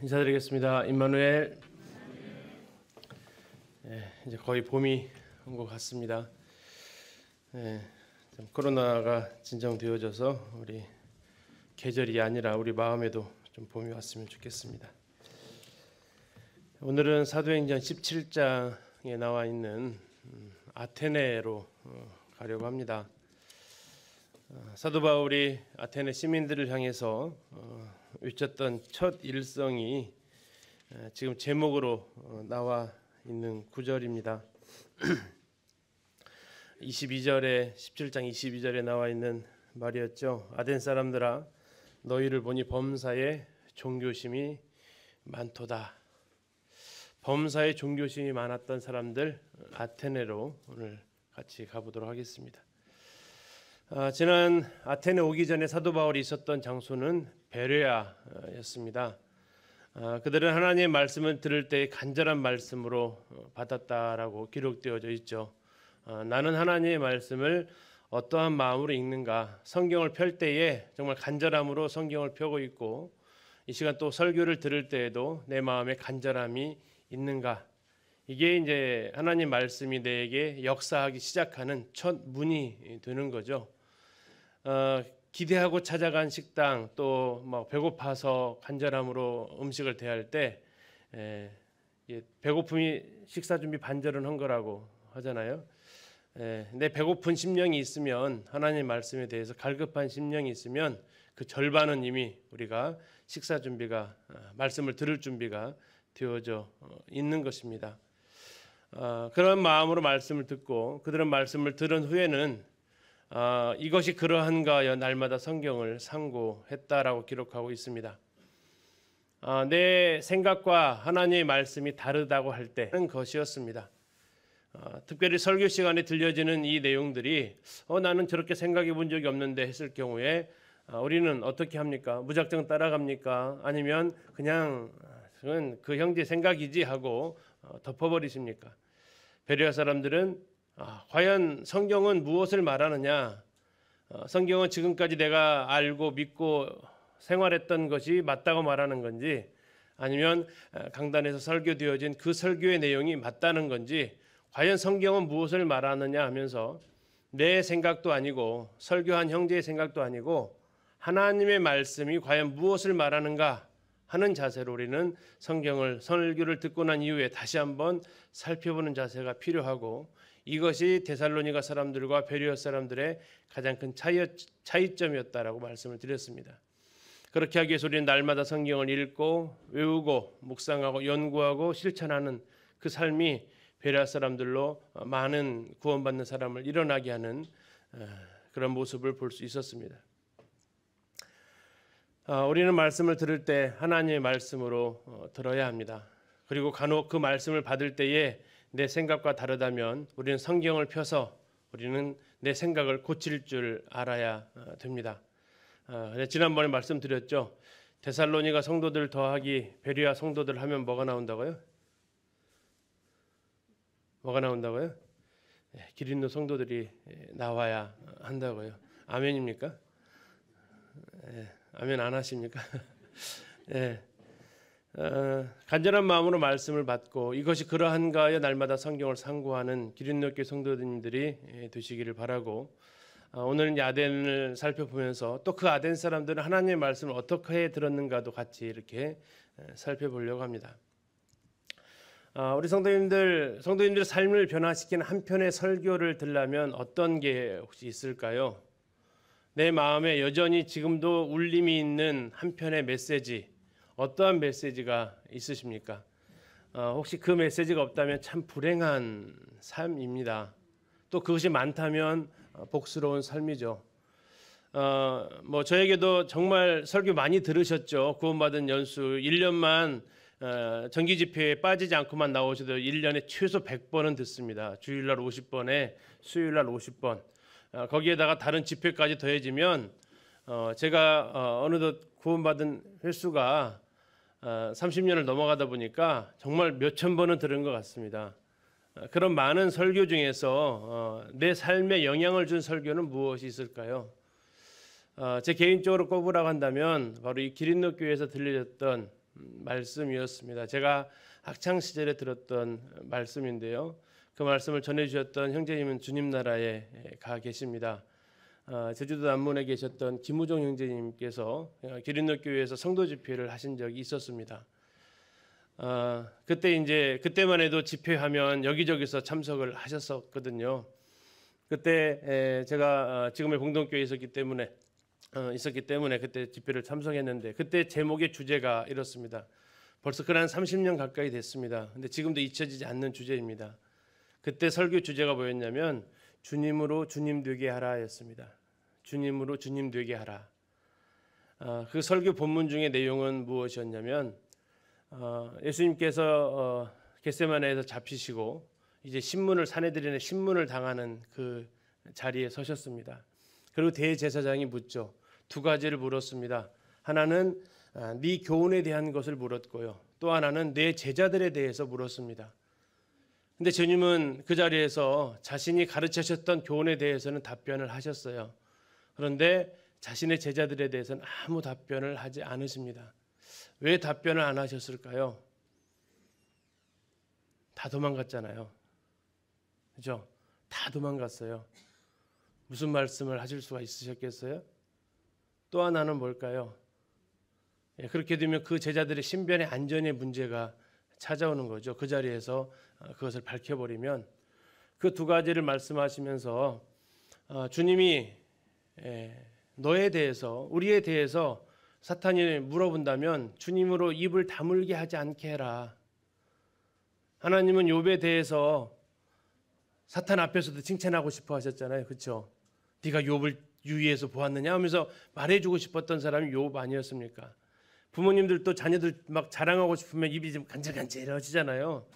인사드리겠습니다. 임마누엘. 이제 거의 봄이 온 것 같습니다. 좀 코로나가 진정되어져서 우리 계절이 아니라 우리 마음에도 좀 봄이 왔으면 좋겠습니다. 오늘은 사도행전 17장에 나와 있는 아테네로 가려고 합니다. 사도 바울이 아테네 시민들을 향해서 외쳤던 첫 일성이 지금 제목으로 나와 있는 구절입니다. 22절에 17장 22절에 나와 있는 말이었죠. 아덴 사람들아 너희를 보니 범사에 종교심이 많도다. 범사에 종교심이 많았던 사람들 아테네로 오늘 같이 가보도록 하겠습니다. 지난 아테네 오기 전에 사도 바울이 있었던 장소는 베레아였습니다. 그들은 하나님의 말씀을 들을 때 간절한 말씀으로 받았다라고 기록되어져 있죠. 나는 하나님의 말씀을 어떠한 마음으로 읽는가, 성경을 펼 때에 정말 간절함으로 성경을 펴고 있고 이 시간 또 설교를 들을 때에도 내 마음에 간절함이 있는가, 이게 이제 하나님 말씀이 내게 역사하기 시작하는 첫 문이 되는 거죠. 기대하고 찾아간 식당, 또 뭐 배고파서 간절함으로 음식을 대할 때 배고픔이 식사 준비 반절은 한 거라고 하잖아요. 내 배고픈 심령이 있으면, 하나님 말씀에 대해서 갈급한 심령이 있으면 그 절반은 이미 우리가 식사 준비가, 말씀을 들을 준비가 되어져 있는 것입니다. 그런 마음으로 말씀을 듣고 그들은 말씀을 들은 후에는 이것이 그러한가 하여 날마다 성경을 상고했다라고 기록하고 있습니다. 내 생각과 하나님의 말씀이 다르다고 할 때는 것이었습니다. 특별히 설교 시간에 들려지는 이 내용들이 나는 저렇게 생각해 본 적이 없는데 했을 경우에 우리는 어떻게 합니까? 무작정 따라갑니까? 아니면 그냥 그 형제 생각이지 하고 덮어버리십니까? 베레아 사람들은 과연 성경은 무엇을 말하느냐? 성경은 지금까지 내가 알고 믿고 생활했던 것이 맞다고 말하는 건지, 아니면 강단에서 설교되어진 그 설교의 내용이 맞다는 건지, 과연 성경은 무엇을 말하느냐 하면서 내 생각도 아니고 설교한 형제의 생각도 아니고 하나님의 말씀이 과연 무엇을 말하는가 하는 자세로 우리는 성경을, 설교를 듣고 난 이후에 다시 한번 살펴보는 자세가 필요하고, 이것이 데살로니가 사람들과 베레아 사람들의 가장 큰 차이점이었다라고 말씀을 드렸습니다. 그렇게 하기 위해서 우리는 날마다 성경을 읽고 외우고 묵상하고 연구하고 실천하는 그 삶이 베레아 사람들로 많은 구원받는 사람을 일어나게 하는 그런 모습을 볼 수 있었습니다. 우리는 말씀을 들을 때 하나님의 말씀으로 들어야 합니다. 그리고 간혹 그 말씀을 받을 때에 내 생각과 다르다면 우리는 성경을 펴서 우리는 내 생각을 고칠 줄 알아야 됩니다. 지난번에 말씀드렸죠. 데살로니가 성도들 더하기 베레아 성도들 하면 뭐가 나온다고요? 뭐가 나온다고요? 기린노 성도들이 나와야 한다고요. 아멘입니까? 아멘 안 하십니까? 간절한 마음으로 말씀을 받고 이것이 그러한가 하여 날마다 성경을 상고하는 기린노교회 성도님들이 되시기를 바라고, 오늘은 아덴을 살펴보면서 또 그 아덴 사람들은 하나님의 말씀을 어떻게 들었는가도 같이 이렇게 살펴보려고 합니다. 우리 성도님들의 삶을 변화시키는 한 편의 설교를 들려면 어떤 게 혹시 있을까요? 내 마음에 여전히 지금도 울림이 있는 한 편의 메시지, 어떠한 메시지가 있으십니까? 혹시 그 메시지가 없다면 참 불행한 삶입니다. 또 그것이 많다면 복스러운 삶이죠. 뭐 저에게도 정말 설교 많이 들으셨죠. 구원받은 연수 1년만 정기 집회에 빠지지 않고만 나오셔도 1년에 최소 100번은 듣습니다. 주일날 50번에 수요일날 50번. 거기에다가 다른 집회까지 더해지면 제가 어느덧 구원받은 횟수가 30년을 넘어가다 보니까 정말 몇천 번은 들은 것 같습니다. 그런 많은 설교 중에서 내 삶에 영향을 준 설교는 무엇이 있을까요? 제 개인적으로 꼽으라고 한다면 바로 이 기린노 교회에서 들려졌던 말씀이었습니다. 제가 학창 시절에 들었던 말씀인데요. 그 말씀을 전해주셨던 형제님은 주님 나라에 가 계십니다. 제주도 남문에 계셨던 김우종 형제님께서 기린노교회에서 성도 집회를 하신 적이 있었습니다. 그때만 해도 집회하면 여기저기서 참석을 하셨었거든요. 그때 제가 지금의 봉동교회에 있었기 때문에 그때 집회를 참석했는데, 그때 제목의 주제가 이렇습니다. 벌써 그한 30년 가까이 됐습니다. 근데 지금도 잊혀지지 않는 주제입니다. 그때 설교 주제가 뭐였냐면 주님으로 주님 되게 하라였습니다. 주님으로 주님 되게 하라. 그 설교 본문 중의 내용은 무엇이었냐면 예수님께서 겟세마네에서 잡히시고 이제 산헤드린의 신문을 당하는 그 자리에 서셨습니다. 그리고 대제사장이 묻죠. 두 가지를 물었습니다. 하나는 네 교훈에 대한 것을 물었고요. 또 하나는 내 제자들에 대해서 물었습니다. 근데 주님은 그 자리에서 자신이 가르치셨던 교훈에 대해서는 답변을 하셨어요. 그런데 자신의 제자들에 대해서는 아무 답변을 하지 않으십니다. 왜 답변을 안 하셨을까요? 다 도망갔잖아요. 그죠? 다 도망갔어요. 무슨 말씀을 하실 수가 있으셨겠어요? 또 하나는 뭘까요? 그렇게 되면 그 제자들의 신변의 안전의 문제가 찾아오는 거죠. 그 자리에서 그것을 밝혀버리면. 그 두 가지를 말씀하시면서 주님이 너에 대해서, 우리에 대해서 사탄이 물어본다면 주님으로 입을 다물게 하지 않게 해라. 하나님은 욥에 대해서 사탄 앞에서도 칭찬하고 싶어 하셨잖아요. 그렇죠? 네가 욥을 유의해서 보았느냐 하면서 말해주고 싶었던 사람이 욥 아니었습니까? 부모님들도 자녀들 막 자랑하고 싶으면 입이 좀 간질간질해지잖아요.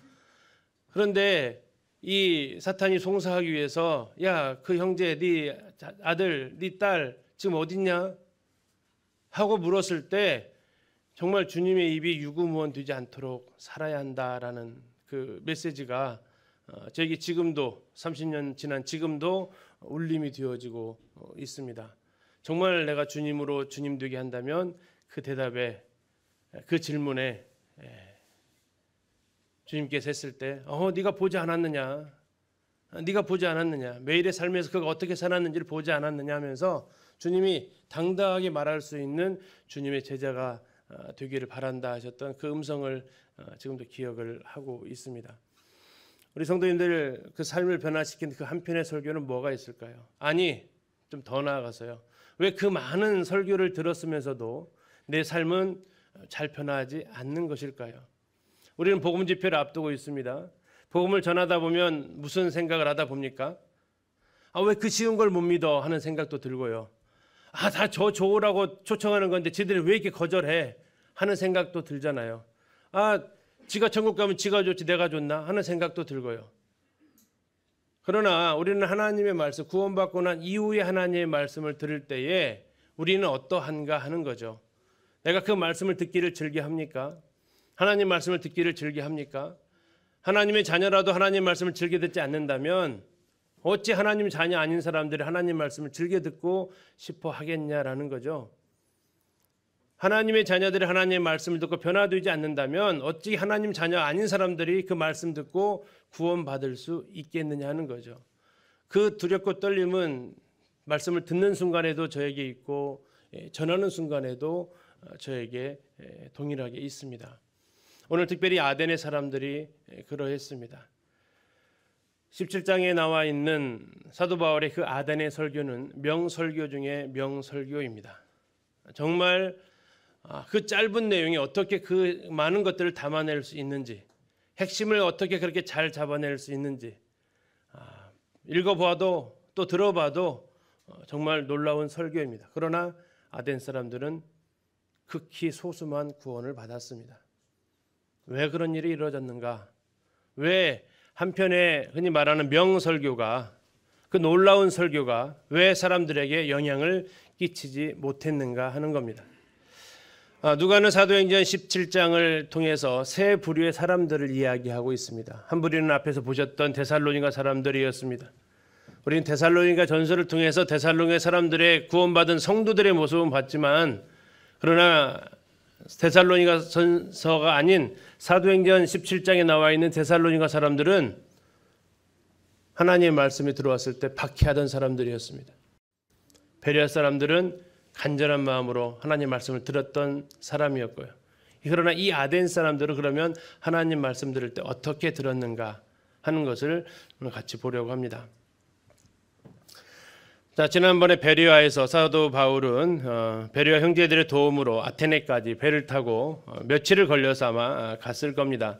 그런데 이 사탄이 송사하기 위해서 야, 그 형제, 네 아들, 네 딸 지금 어딨냐? 하고 물었을 때 정말 주님의 입이 유구무원 되지 않도록 살아야 한다라는 그 메시지가 저에게 지금도 30년 지난 지금도 울림이 되어지고 있습니다. 정말 내가 주님으로 주님 되게 한다면 그 대답에, 그 질문에 주님께서 했을 때 네가 보지 않았느냐, 네가 보지 않았느냐, 매일의 삶에서 그가 어떻게 살았는지를 보지 않았느냐 하면서 주님이 당당하게 말할 수 있는 주님의 제자가 되기를 바란다 하셨던 그 음성을 지금도 기억을 하고 있습니다. 우리 성도님들 그 삶을 변화시킨 그 한편의 설교는 뭐가 있을까요? 아니, 좀 더 나아가서요. 왜 그 많은 설교를 들었으면서도 내 삶은 잘 변화하지 않는 것일까요? 우리는 복음 집회를 앞두고 있습니다. 복음을 전하다 보면 무슨 생각을 하다 봅니까? 왜 그 쉬운 걸 못 믿어 하는 생각도 들고요. 다 저 좋으라고 초청하는 건데 지들이 왜 이렇게 거절해 하는 생각도 들잖아요. 지가 천국 가면 지가 좋지 내가 좋나 하는 생각도 들고요. 그러나 우리는 하나님의 말씀, 구원받고 난 이후에 하나님의 말씀을 들을 때에 우리는 어떠한가 하는 거죠. 내가 그 말씀을 듣기를 즐겨합니까? 하나님 말씀을 듣기를 즐겨합니까? 하나님의 자녀라도 하나님 말씀을 즐겨 듣지 않는다면 어찌 하나님 자녀 아닌 사람들이 하나님 말씀을 즐겨 듣고 싶어 하겠냐라는 거죠. 하나님의 자녀들이 하나님의 말씀을 듣고 변화되지 않는다면 어찌 하나님 자녀 아닌 사람들이 그 말씀 듣고 구원받을 수 있겠느냐 하는 거죠. 그 두렵고 떨림은 말씀을 듣는 순간에도 저에게 있고 전하는 순간에도 저에게 동일하게 있습니다. 오늘 특별히 아덴의 사람들이 그러했습니다. 17장에 나와 있는 사도 바울의 그 아덴의 설교는 명설교 중에 명설교입니다. 정말 그 짧은 내용이 어떻게 그 많은 것들을 담아낼 수 있는지, 핵심을 어떻게 그렇게 잘 잡아낼 수 있는지 읽어봐도 또 들어봐도 정말 놀라운 설교입니다. 그러나 아덴 사람들은 극히 소수만 구원을 받았습니다. 왜 그런 일이 이루어졌는가? 왜 한편에 흔히 말하는 명설교가, 그 놀라운 설교가 왜 사람들에게 영향을 끼치지 못했는가 하는 겁니다. 누가는 사도행전 17장을 통해서 세 부류의 사람들을 이야기하고 있습니다. 한 부류는 앞에서 보셨던 데살로니가 사람들이었습니다. 우리는 데살로니가 전서를 통해서 데살로니가 사람들의 구원받은 성도들의 모습은 봤지만, 그러나 데살로니가전서가 아닌 사도행전 17장에 나와 있는 데살로니가 사람들은 하나님의 말씀이 들어왔을 때 박해하던 사람들이었습니다. 베레아 사람들은 간절한 마음으로 하나님의 말씀을 들었던 사람이었고요. 그러나 이 아덴 사람들은 그러면 하나님 말씀 들을 때 어떻게 들었는가 하는 것을 오늘 같이 보려고 합니다. 자, 지난번에 베레아에서 사도 바울은 베레아 형제들의 도움으로 아테네까지 배를 타고 며칠을 걸려서 아마 갔을 겁니다.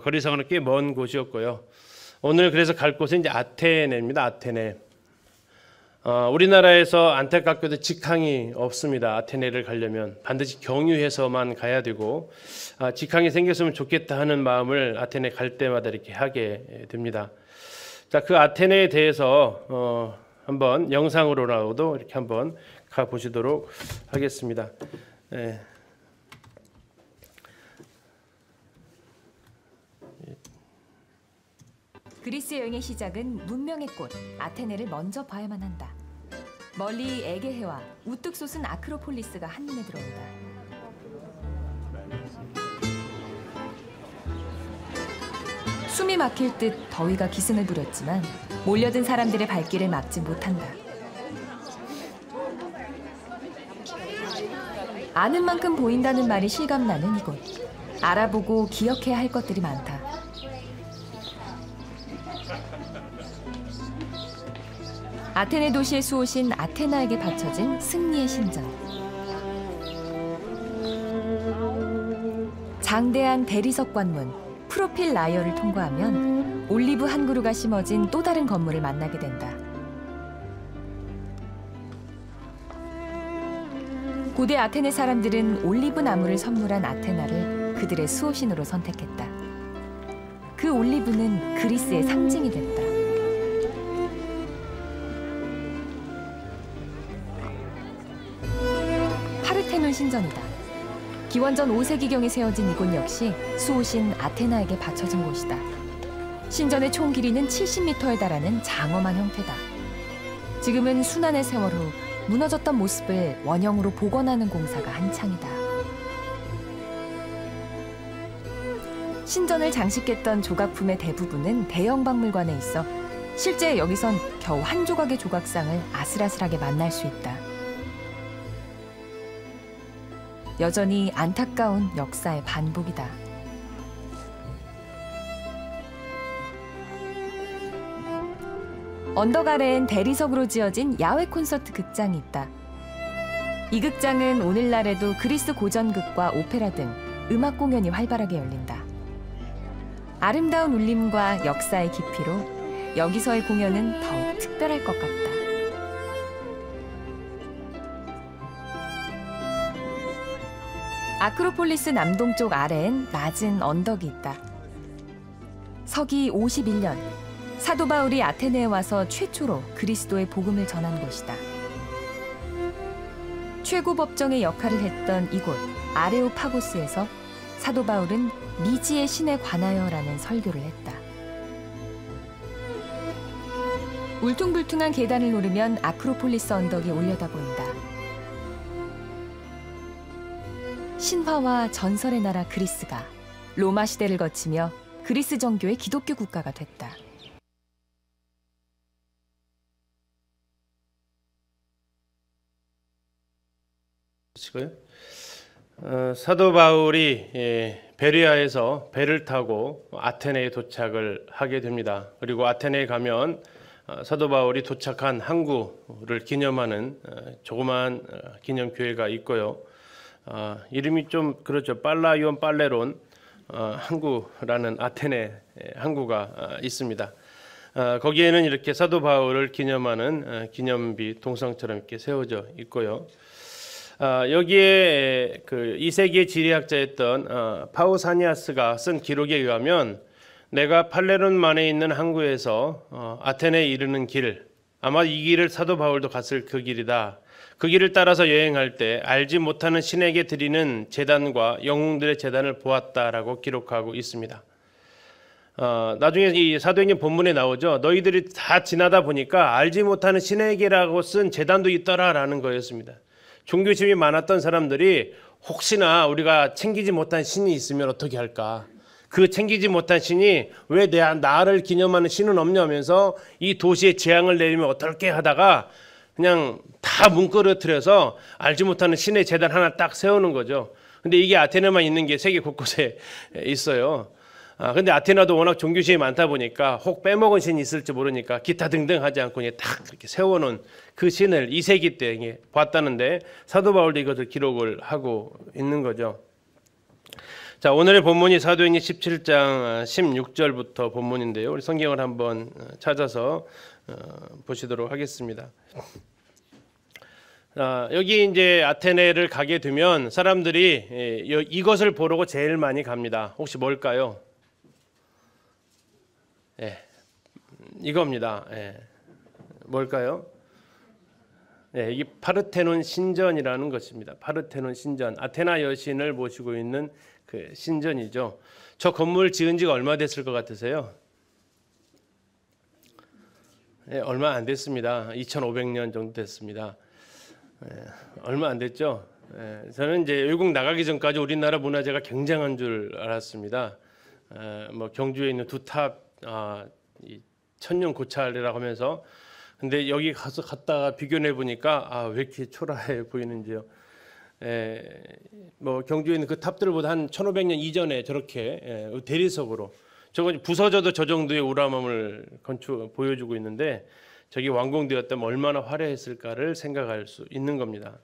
거리상으로 꽤 먼 곳이었고요. 오늘 그래서 갈 곳은 이제 아테네입니다. 아테네. 우리나라에서 안타깝게도 직항이 없습니다. 아테네를 가려면 반드시 경유해서만 가야 되고, 직항이 생겼으면 좋겠다 하는 마음을 아테네 갈 때마다 이렇게 하게 됩니다. 자, 그 아테네에 대해서 한번 영상으로라도 이렇게 한번 가보시도록 하겠습니다. 네. 그리스 여행의 시작은 문명의 꽃 아테네를 먼저 봐야만 한다. 멀리 에게해와 우뚝 솟은 아크로폴리스가 한눈에 들어온다. 숨이 막힐 듯 더위가 기승을 부렸지만 몰려든 사람들의 발길을 막지 못한다. 아는 만큼 보인다는 말이 실감나는 이곳. 알아보고 기억해야 할 것들이 많다. 아테네 도시의 수호신 아테나에게 바쳐진 승리의 신전. 장대한 대리석 관문, 프로필 라이어를 통과하면 올리브 한 그루가 심어진 또 다른 건물을 만나게 된다. 고대 아테네 사람들은 올리브 나무를 선물한 아테나를 그들의 수호신으로 선택했다. 그 올리브는 그리스의 상징이 됐다. 파르테논 신전이다. 기원전 5세기경에 세워진 이곳 역시 수호신 아테나에게 바쳐진 곳이다. 신전의 총 길이는 70m에 달하는 장엄한 형태다. 지금은 순환의 세월 후 무너졌던 모습을 원형으로 복원하는 공사가 한창이다. 신전을 장식했던 조각품의 대부분은 대형 박물관에 있어 실제 여기선 겨우 한 조각의 조각상을 아슬아슬하게 만날 수 있다. 여전히 안타까운 역사의 반복이다. 언덕 아래엔 대리석으로 지어진 야외 콘서트 극장이 있다. 이 극장은 오늘날에도 그리스 고전극과 오페라 등 음악 공연이 활발하게 열린다. 아름다운 울림과 역사의 깊이로 여기서의 공연은 더욱 특별할 것 같다. 아크로폴리스 남동쪽 아래엔 낮은 언덕이 있다. 서기 51년 사도 바울이 아테네에 와서 최초로 그리스도의 복음을 전한 곳이다. 최고 법정의 역할을 했던 이곳 아레오파고스에서 사도 바울은 미지의 신에 관하여라는 설교를 했다. 울퉁불퉁한 계단을 오르면 아크로폴리스 언덕이 올려다 보인다. 신화와 전설의 나라 그리스가 로마 시대를 거치며 그리스 정교의 기독교 국가가 됐다. 사도 바울이 베레아에서 배를 타고 아테네에 도착을 하게 됩니다. 그리고 아테네에 가면 사도 바울이 도착한 항구를 기념하는 조그마한 기념교회가 있고요. 이름이 좀 그렇죠. 빨라이온 빨레론 항구라는 아테네 항구가 있습니다. 거기에는 이렇게 사도 바울을 기념하는 기념비 동상처럼 이렇게 세워져 있고요. 여기에 그 2세기의 지리학자였던 파우사니아스가 쓴 기록에 의하면 내가 팔레론만에 있는 항구에서 아테네에 이르는 길, 아마 이 길을 사도 바울도 갔을 그 길이다. 그 길을 따라서 여행할 때 알지 못하는 신에게 드리는 제단과 영웅들의 제단을 보았다라고 기록하고 있습니다. 나중에 이 사도행전 본문에 나오죠. 너희들이 다 지나다 보니까 알지 못하는 신에게라고 쓴 제단도 있더라라는 거였습니다. 종교심이 많았던 사람들이 혹시나 우리가 챙기지 못한 신이 있으면 어떻게 할까? 그 챙기지 못한 신이 왜 나를 기념하는 신은 없냐면서 이 도시에 재앙을 내리면 어떨게 하다가 그냥 다 뭉그러뜨려서 알지 못하는 신의 제단 하나 딱 세우는 거죠. 근데 이게 아테네만 있는 게 세계 곳곳에 있어요. 근데 아테나도 워낙 종교심이 많다 보니까 혹 빼먹은 신이 있을지 모르니까 기타 등등 하지 않고 그냥 딱 이렇게 세워놓은 그 신을 2세기 때 봤다는데 사도 바울도 이것을 기록을 하고 있는 거죠. 자, 오늘의 본문이 사도행전 17장 16절부터 본문인데요. 우리 성경을 한번 찾아서 보시도록 하겠습니다. 여기 이제 아테네를 가게 되면 사람들이 이것을 보려고 제일 많이 갑니다. 혹시 뭘까요? 이겁니다. 뭘까요? 이게 파르테논 신전이라는 것입니다. 파르테논 신전, 아테나 여신을 모시고 있는 그 신전이죠. 저 건물 지은 지가 얼마 됐을 것 같으세요? 얼마 안 됐습니다. 2500년 정도 됐습니다. 얼마 안 됐죠. 저는 이제 외국 나가기 전까지 우리나라 문화재가 굉장한 줄 알았습니다. 뭐 경주에 있는 두탑 천년 고찰이라고 하면서, 근데 여기 갔다가 비교해 보니까 왜 이렇게 초라해 보이는지요. 뭐 경주에 있는 그 탑들보다 한 1500년 이전에 저렇게 대리석으로, 저건 부서져도 저 정도의 우람함을 보여주고 있는데, 저기 완공되었다면 얼마나 화려했을까를 생각할 수 있는 겁니다.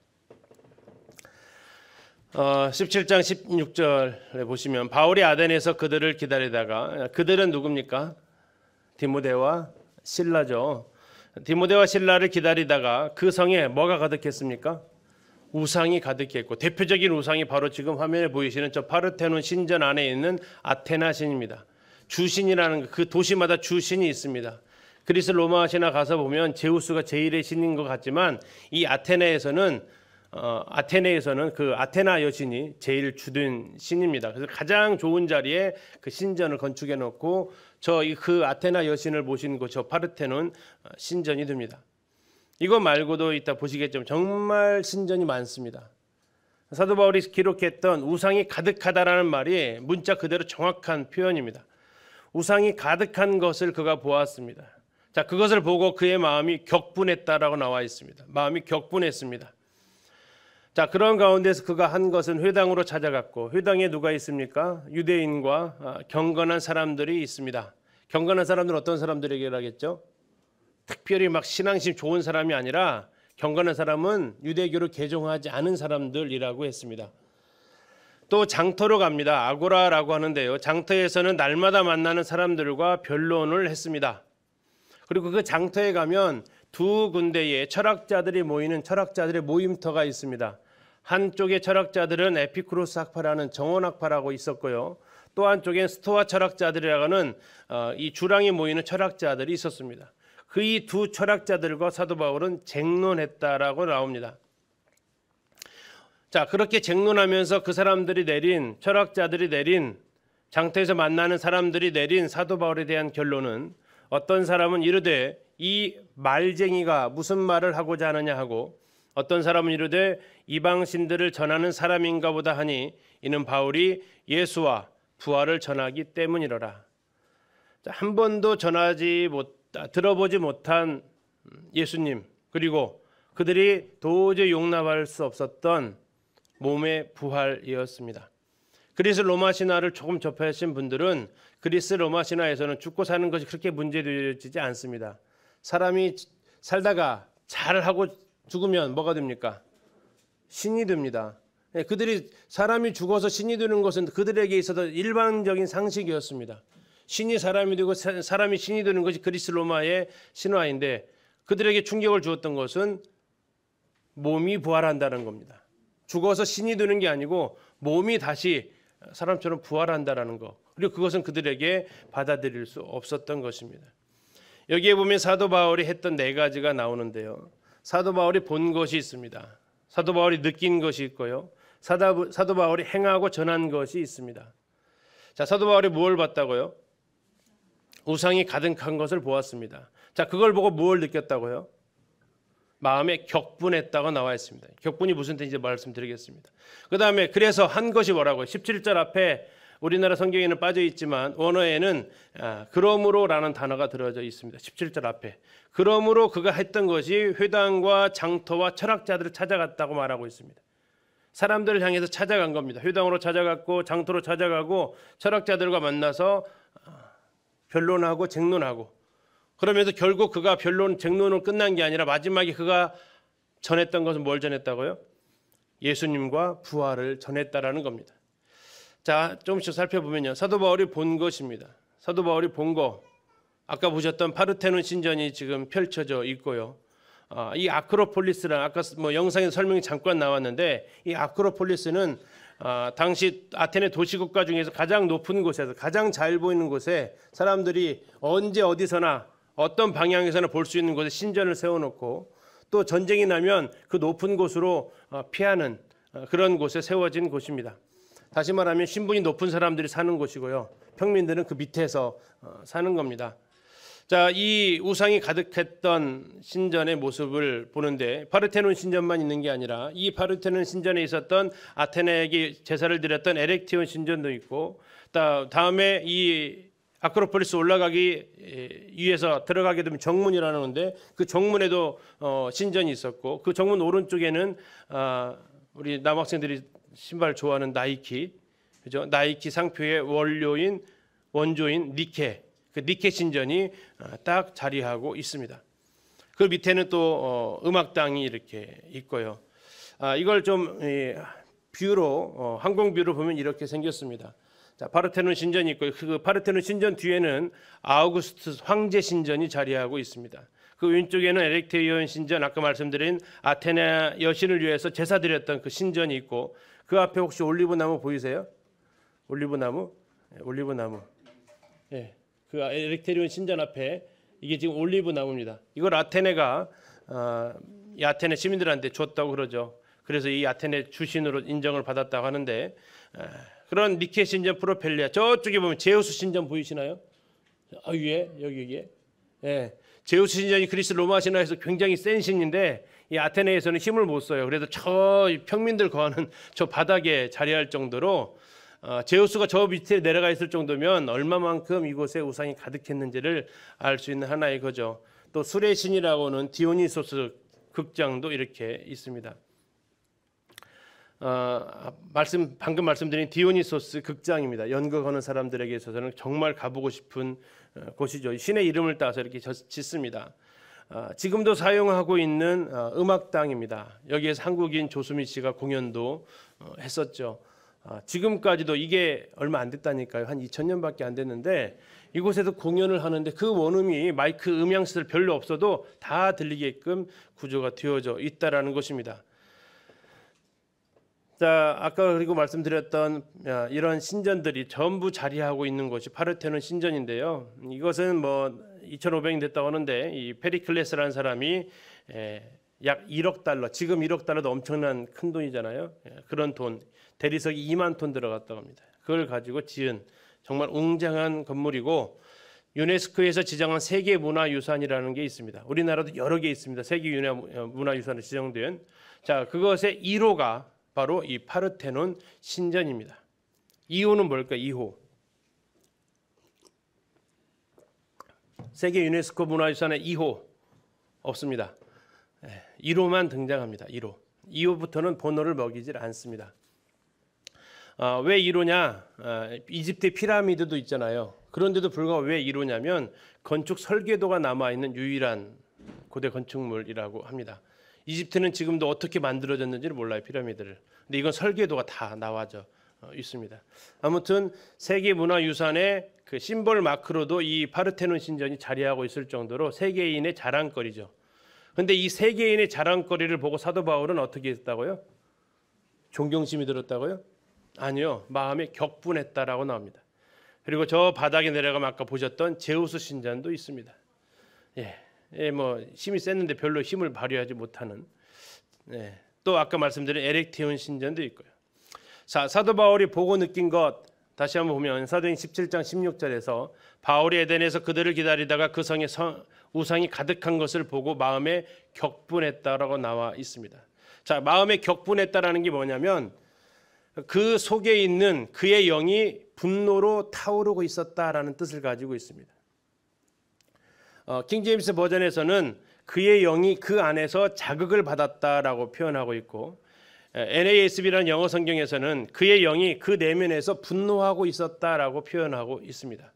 17장 16절에 보시면 바울이 아덴에서 그들을 기다리다가, 그들은 누굽니까? 디모데와 실라죠. 디모데와 실라를 기다리다가 그 성에 뭐가 가득했습니까? 우상이 가득했고, 대표적인 우상이 바로 지금 화면에 보이시는 저 파르테논 신전 안에 있는 아테나 신입니다. 주신이라는 그 도시마다 주신이 있습니다. 그리스 로마 신화 가서 보면 제우스가 제일의 신인 것 같지만 이 아테네에서는 그 아테나 여신이 제일 주된 신입니다. 그래서 가장 좋은 자리에 그 신전을 건축해 놓고 그 아테나 여신을 모신 곳 저 파르테논 신전이 됩니다. 이거 말고도 이따 보시겠지만 정말 신전이 많습니다. 사도 바울이 기록했던 우상이 가득하다라는 말이 문자 그대로 정확한 표현입니다. 우상이 가득한 것을 그가 보았습니다. 자, 그것을 보고 그의 마음이 격분했다라고 나와 있습니다. 마음이 격분했습니다. 자, 그런 가운데서 그가 한 것은 회당으로 찾아갔고, 회당에 누가 있습니까? 유대인과 경건한 사람들이 있습니다. 경건한 사람들은 어떤 사람들에게라겠죠? 특별히 막 신앙심 좋은 사람이 아니라 경건한 사람은 유대교를 개종하지 않은 사람들이라고 했습니다. 또 장터로 갑니다. 아고라라고 하는데요. 장터에서는 날마다 만나는 사람들과 변론을 했습니다. 그리고 그 장터에 가면 두 군데의 철학자들이 모이는 철학자들의 모임터가 있습니다. 한쪽의 철학자들은 에피쿠로스 학파라는 정원학파라고 있었고요. 또 한쪽엔 스토아 철학자들이라고는 이 주랑이 모이는 철학자들이 있었습니다. 그 이 두 철학자들과 사도 바울은 쟁론했다라고 나옵니다. 자, 그렇게 쟁론하면서 그 사람들이 내린, 철학자들이 내린, 장터에서 만나는 사람들이 내린 사도 바울에 대한 결론은, 어떤 사람은 이르되 이 말쟁이가 무슨 말을 하고자 하느냐 하고, 어떤 사람은 이르되 이방신들을 전하는 사람인가 보다 하니 이는 바울이 예수와 부활을 전하기 때문이로라. 한 번도 들어보지 못한 예수님, 그리고 그들이 도저히 용납할 수 없었던 몸의 부활이었습니다. 그리스 로마 신화를 조금 접하신 분들은 그리스 로마 신화에서는 죽고 사는 것이 그렇게 문제되지 않습니다. 사람이 살다가 잘하고 죽으면 뭐가 됩니까? 신이 됩니다. 그들이 사람이 죽어서 신이 되는 것은 그들에게 있어서 일반적인 상식이었습니다. 신이 사람이 되고 사람이 신이 되는 것이 그리스 로마의 신화인데, 그들에게 충격을 주었던 것은 몸이 부활한다는 겁니다. 죽어서 신이 되는 게 아니고 몸이 다시 사람처럼 부활한다라는 것, 그리고 그것은 그들에게 받아들일 수 없었던 것입니다. 여기에 보면 사도 바울이 했던 네 가지가 나오는데요. 사도 바울이 본 것이 있습니다. 사도 바울이 느낀 것이 있고요. 사도 바울이 행하고 전한 것이 있습니다. 자, 사도 바울이 무엇을 봤다고요? 우상이 가득한 것을 보았습니다. 자, 그걸 보고 무엇을 느꼈다고요? 마음에 격분했다고 나와 있습니다. 격분이 무슨 뜻인지 말씀드리겠습니다. 그 다음에 그래서 한 것이 뭐라고요? 17절 앞에 우리나라 성경에는 빠져 있지만 원어에는 그러므로라는 단어가 들어져 있습니다. 17절 앞에. 그러므로 그가 했던 것이 회당과 장터와 철학자들을 찾아갔다고 말하고 있습니다. 사람들을 향해서 찾아간 겁니다. 회당으로 찾아갔고 장터로 찾아가고 철학자들과 만나서 변론하고 쟁론하고, 그러면서 결국 그가 변론 쟁론은 끝난 게 아니라 마지막에 그가 전했던 것은 뭘 전했다고요? 예수님과 부활을 전했다라는 겁니다. 자, 조금씩 살펴보면요. 사도 바울이 본 것입니다. 사도 바울이 본 거, 아까 보셨던 파르테논 신전이 지금 펼쳐져 있고요. 이 아크로폴리스라는, 아까 영상에 설명이 잠깐 나왔는데, 이 아크로폴리스는 당시 아테네 도시국가 중에서 가장 높은 곳에서 가장 잘 보이는 곳에 사람들이 언제 어디서나 어떤 방향에서나 볼 수 있는 곳에 신전을 세워놓고, 또 전쟁이 나면 그 높은 곳으로 피하는 그런 곳에 세워진 곳입니다. 다시 말하면 신분이 높은 사람들이 사는 곳이고요. 평민들은 그 밑에서 사는 겁니다. 자, 이 우상이 가득했던 신전의 모습을 보는데 파르테논 신전만 있는 게 아니라 이 파르테논 신전에 있었던 아테네에게 제사를 드렸던 에렉티온 신전도 있고, 다음에 이 아크로폴리스 올라가기 위해서 들어가게 되면 정문이라는 건데 그 정문에도 신전이 있었고, 그 정문 오른쪽에는 우리 남학생들이 신발 좋아하는 나이키, 그죠? 나이키 상표의 원조인 니케, 그 니케 신전이 딱 자리하고 있습니다. 그 밑에는 또 음악당이 이렇게 있고요. 이걸 좀 뷰로 항공 뷰로 보면 이렇게 생겼습니다. 자, 파르테논 신전이 있고, 그 파르테논 신전 뒤에는 아우구스투스 황제 신전이 자리하고 있습니다. 그 왼쪽에는 에렉테이온 신전, 아까 말씀드린 아테네 여신을 위해서 제사 드렸던 그 신전이 있고, 그 앞에 혹시 올리브나무 보이세요? 올리브나무? 네, 올리브나무. 네, 그 에렉테이온 신전 앞에 이게 지금 올리브나무입니다. 이걸 아테네가 이 아테네 시민들한테 줬다고 그러죠. 그래서 이 아테네 주신으로 인정을 받았다고 하는데, 그런 니케 신전 프로펠리아, 저쪽에 보면 제우스 신전 보이시나요? 위에 여기에. 예. 제우스 신전이 그리스 로마 신화에서 굉장히 센 신인데 이 아테네에서는 힘을 못 써요. 그래서 저 평민들 거하는 저 바닥에 자리할 정도로 제우스가 저 밑에 내려가 있을 정도면 얼마만큼 이곳에 우상이 가득했는지를 알 수 있는 하나의 거죠. 또 술의 신이라고는 디오니소스 극장도 이렇게 있습니다. 방금 말씀드린 디오니소스 극장입니다. 연극하는 사람들에게 있어서는 정말 가보고 싶은 곳이죠. 신의 이름을 따서 이렇게 짓습니다. 지금도 사용하고 있는 음악당입니다. 여기에서 한국인 조수미 씨가 공연도 했었죠. 지금까지도 이게 얼마 안 됐다니까요. 한 2000년밖에 안 됐는데 이곳에서 공연을 하는데 그 원음이 마이크 음향시설 별로 없어도 다 들리게끔 구조가 되어져 있다라는 것입니다. 자, 아까 그리고 말씀드렸던 이런 신전들이 전부 자리하고 있는 곳이 파르테논 신전인데요. 이것은 2,500년 됐다고 하는데 이 페리클레스라는 사람이 약 1억 달러, 지금 1억 달러도 엄청난 큰 돈이잖아요. 그런 돈, 대리석이 2만 톤 들어갔다고 합니다. 그걸 가지고 지은 정말 웅장한 건물이고, 유네스코에서 지정한 세계문화유산이라는 게 있습니다. 우리나라도 여러 개 있습니다. 세계문화유산으로 지정된. 자, 그것의 1호가 바로 이 파르테논 신전입니다. 2호는 뭘까? 2호. 세계 유네스코 문화유산의 2호 없습니다. 1호만 등장합니다. 1호. 2호부터는 번호를 먹이질 않습니다. 왜 1호냐? 이집트의 피라미드도 있잖아요. 그런데도 불구하고 왜 1호냐면 건축 설계도가 남아있는 유일한 고대 건축물이라고 합니다. 이집트는 지금도 어떻게 만들어졌는지를 몰라요, 피라미드를. 근데 이건 설계도가 다 나와져 있습니다. 아무튼 세계문화유산의 그 심볼 마크로도 이 파르테논 신전이 자리하고 있을 정도로 세계인의 자랑거리죠. 그런데 이 세계인의 자랑거리를 보고 사도 바울은 어떻게 했다고요? 존경심이 들었다고요? 아니요, 마음에 격분했다라고 나옵니다. 그리고 저 바닥에 내려가면 아까 보셨던 제우스 신전도 있습니다. 힘이 셌는데 별로 힘을 발휘하지 못하는. 또 아까 말씀드린 에렉티온 신전도 있고요. 사도 바울이 보고 느낀 것, 다시 한번 보면 사도행 17장 16절에서 바울이 에덴에서 그들을 기다리다가 그 성에 우상이 가득한 것을 보고 마음에 격분했다라고 나와 있습니다. 자, 마음에 격분했다라는 게 뭐냐면 그 속에 있는 그의 영이 분노로 타오르고 있었다라는 뜻을 가지고 있습니다. 킹제임스 버전에서는 그의 영이 그 안에서 자극을 받았다라고 표현하고 있고, NASB라는 영어 성경에서는 그의 영이 그 내면에서 분노하고 있었다라고 표현하고 있습니다.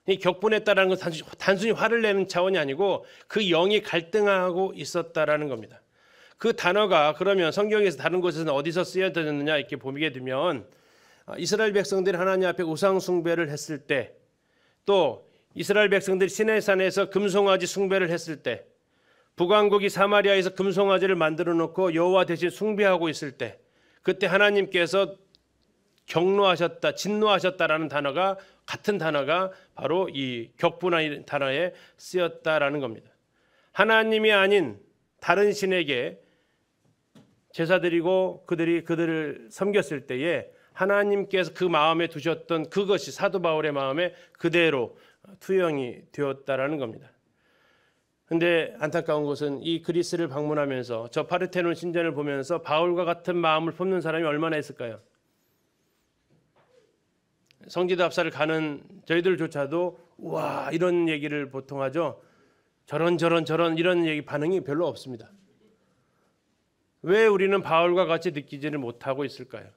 이 격분했다라는 것은 단순히 화를 내는 차원이 아니고 그 영이 갈등하고 있었다라는 겁니다. 그 단어가 그러면 성경에서 다른 곳에서는 어디서 쓰여졌느냐 이렇게 보게 되면 이스라엘 백성들이 하나님 앞에 우상 숭배를 했을 때, 또 이스라엘 백성들이 시내산에서 금송아지 숭배를 했을 때, 북왕국이 사마리아에서 금송아지를 만들어 놓고 여호와 대신 숭배하고 있을 때, 그때 하나님께서 경노하셨다, 진노하셨다라는 단어가, 같은 단어가 바로 이 격분한 단어에 쓰였다라는 겁니다. 하나님이 아닌 다른 신에게 제사 드리고 그들을 섬겼을 때에 하나님께서 그 마음에 두셨던 그것이 사도 바울의 마음에 그대로 투영이 되었다라는 겁니다. 근데 안타까운 것은 이 그리스를 방문하면서 저 파르테논 신전을 보면서 바울과 같은 마음을 품는 사람이 얼마나 있을까요? 성지도 합사를 가는 저희들조차도 와, 이런 얘기를 보통 하죠. 저런 이런 얘기 반응이 별로 없습니다. 왜 우리는 바울과 같이 느끼지를 못하고 있을까요?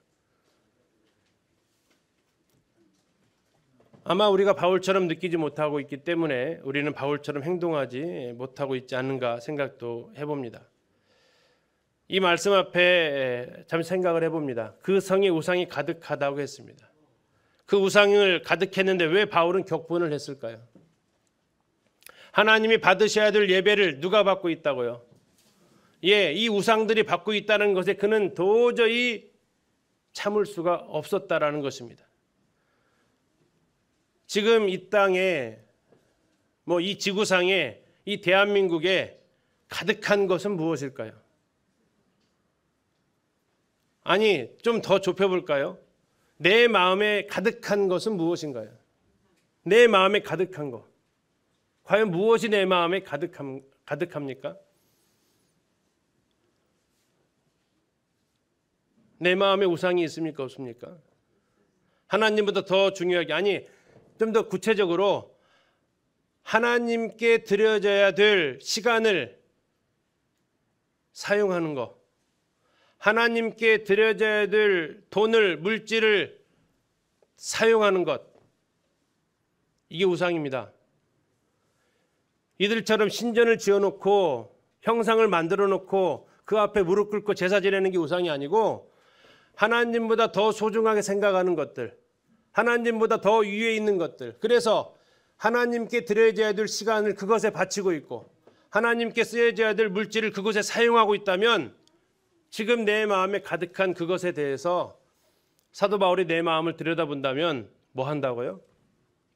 아마 우리가 바울처럼 느끼지 못하고 있기 때문에 우리는 바울처럼 행동하지 못하고 있지 않는가 생각도 해봅니다. 이 말씀 앞에 잠시 생각을 해봅니다. 그 성에 우상이 가득하다고 했습니다. 그 우상을 가득했는데 왜 바울은 격분을 했을까요? 하나님이 받으셔야 될 예배를 누가 받고 있다고요? 이 우상들이 받고 있다는 것에 그는 도저히 참을 수가 없었다라는 것입니다. 지금 이 땅에, 이 지구상에, 이 대한민국에 가득한 것은 무엇일까요? 아니, 좀 더 좁혀볼까요? 내 마음에 가득한 것은 무엇인가요? 내 마음에 가득한 것. 과연 무엇이 내 마음에 가득합니까? 내 마음에 우상이 있습니까? 없습니까? 하나님보다 더 중요하게, 아니, 좀 더 구체적으로 하나님께 드려져야 될 시간을 사용하는 것, 하나님께 드려져야 될 돈을, 물질을 사용하는 것, 이게 우상입니다. 이들처럼 신전을 지어놓고 형상을 만들어 놓고 그 앞에 무릎 꿇고 제사 지내는 게 우상이 아니고, 하나님보다 더 소중하게 생각하는 것들, 하나님보다 더 위에 있는 것들, 그래서 하나님께 드려져야 될 시간을 그것에 바치고 있고 하나님께 쓰여져야 될 물질을 그것에 사용하고 있다면, 지금 내 마음에 가득한 그것에 대해서 사도 바울이 내 마음을 들여다본다면 뭐 한다고요?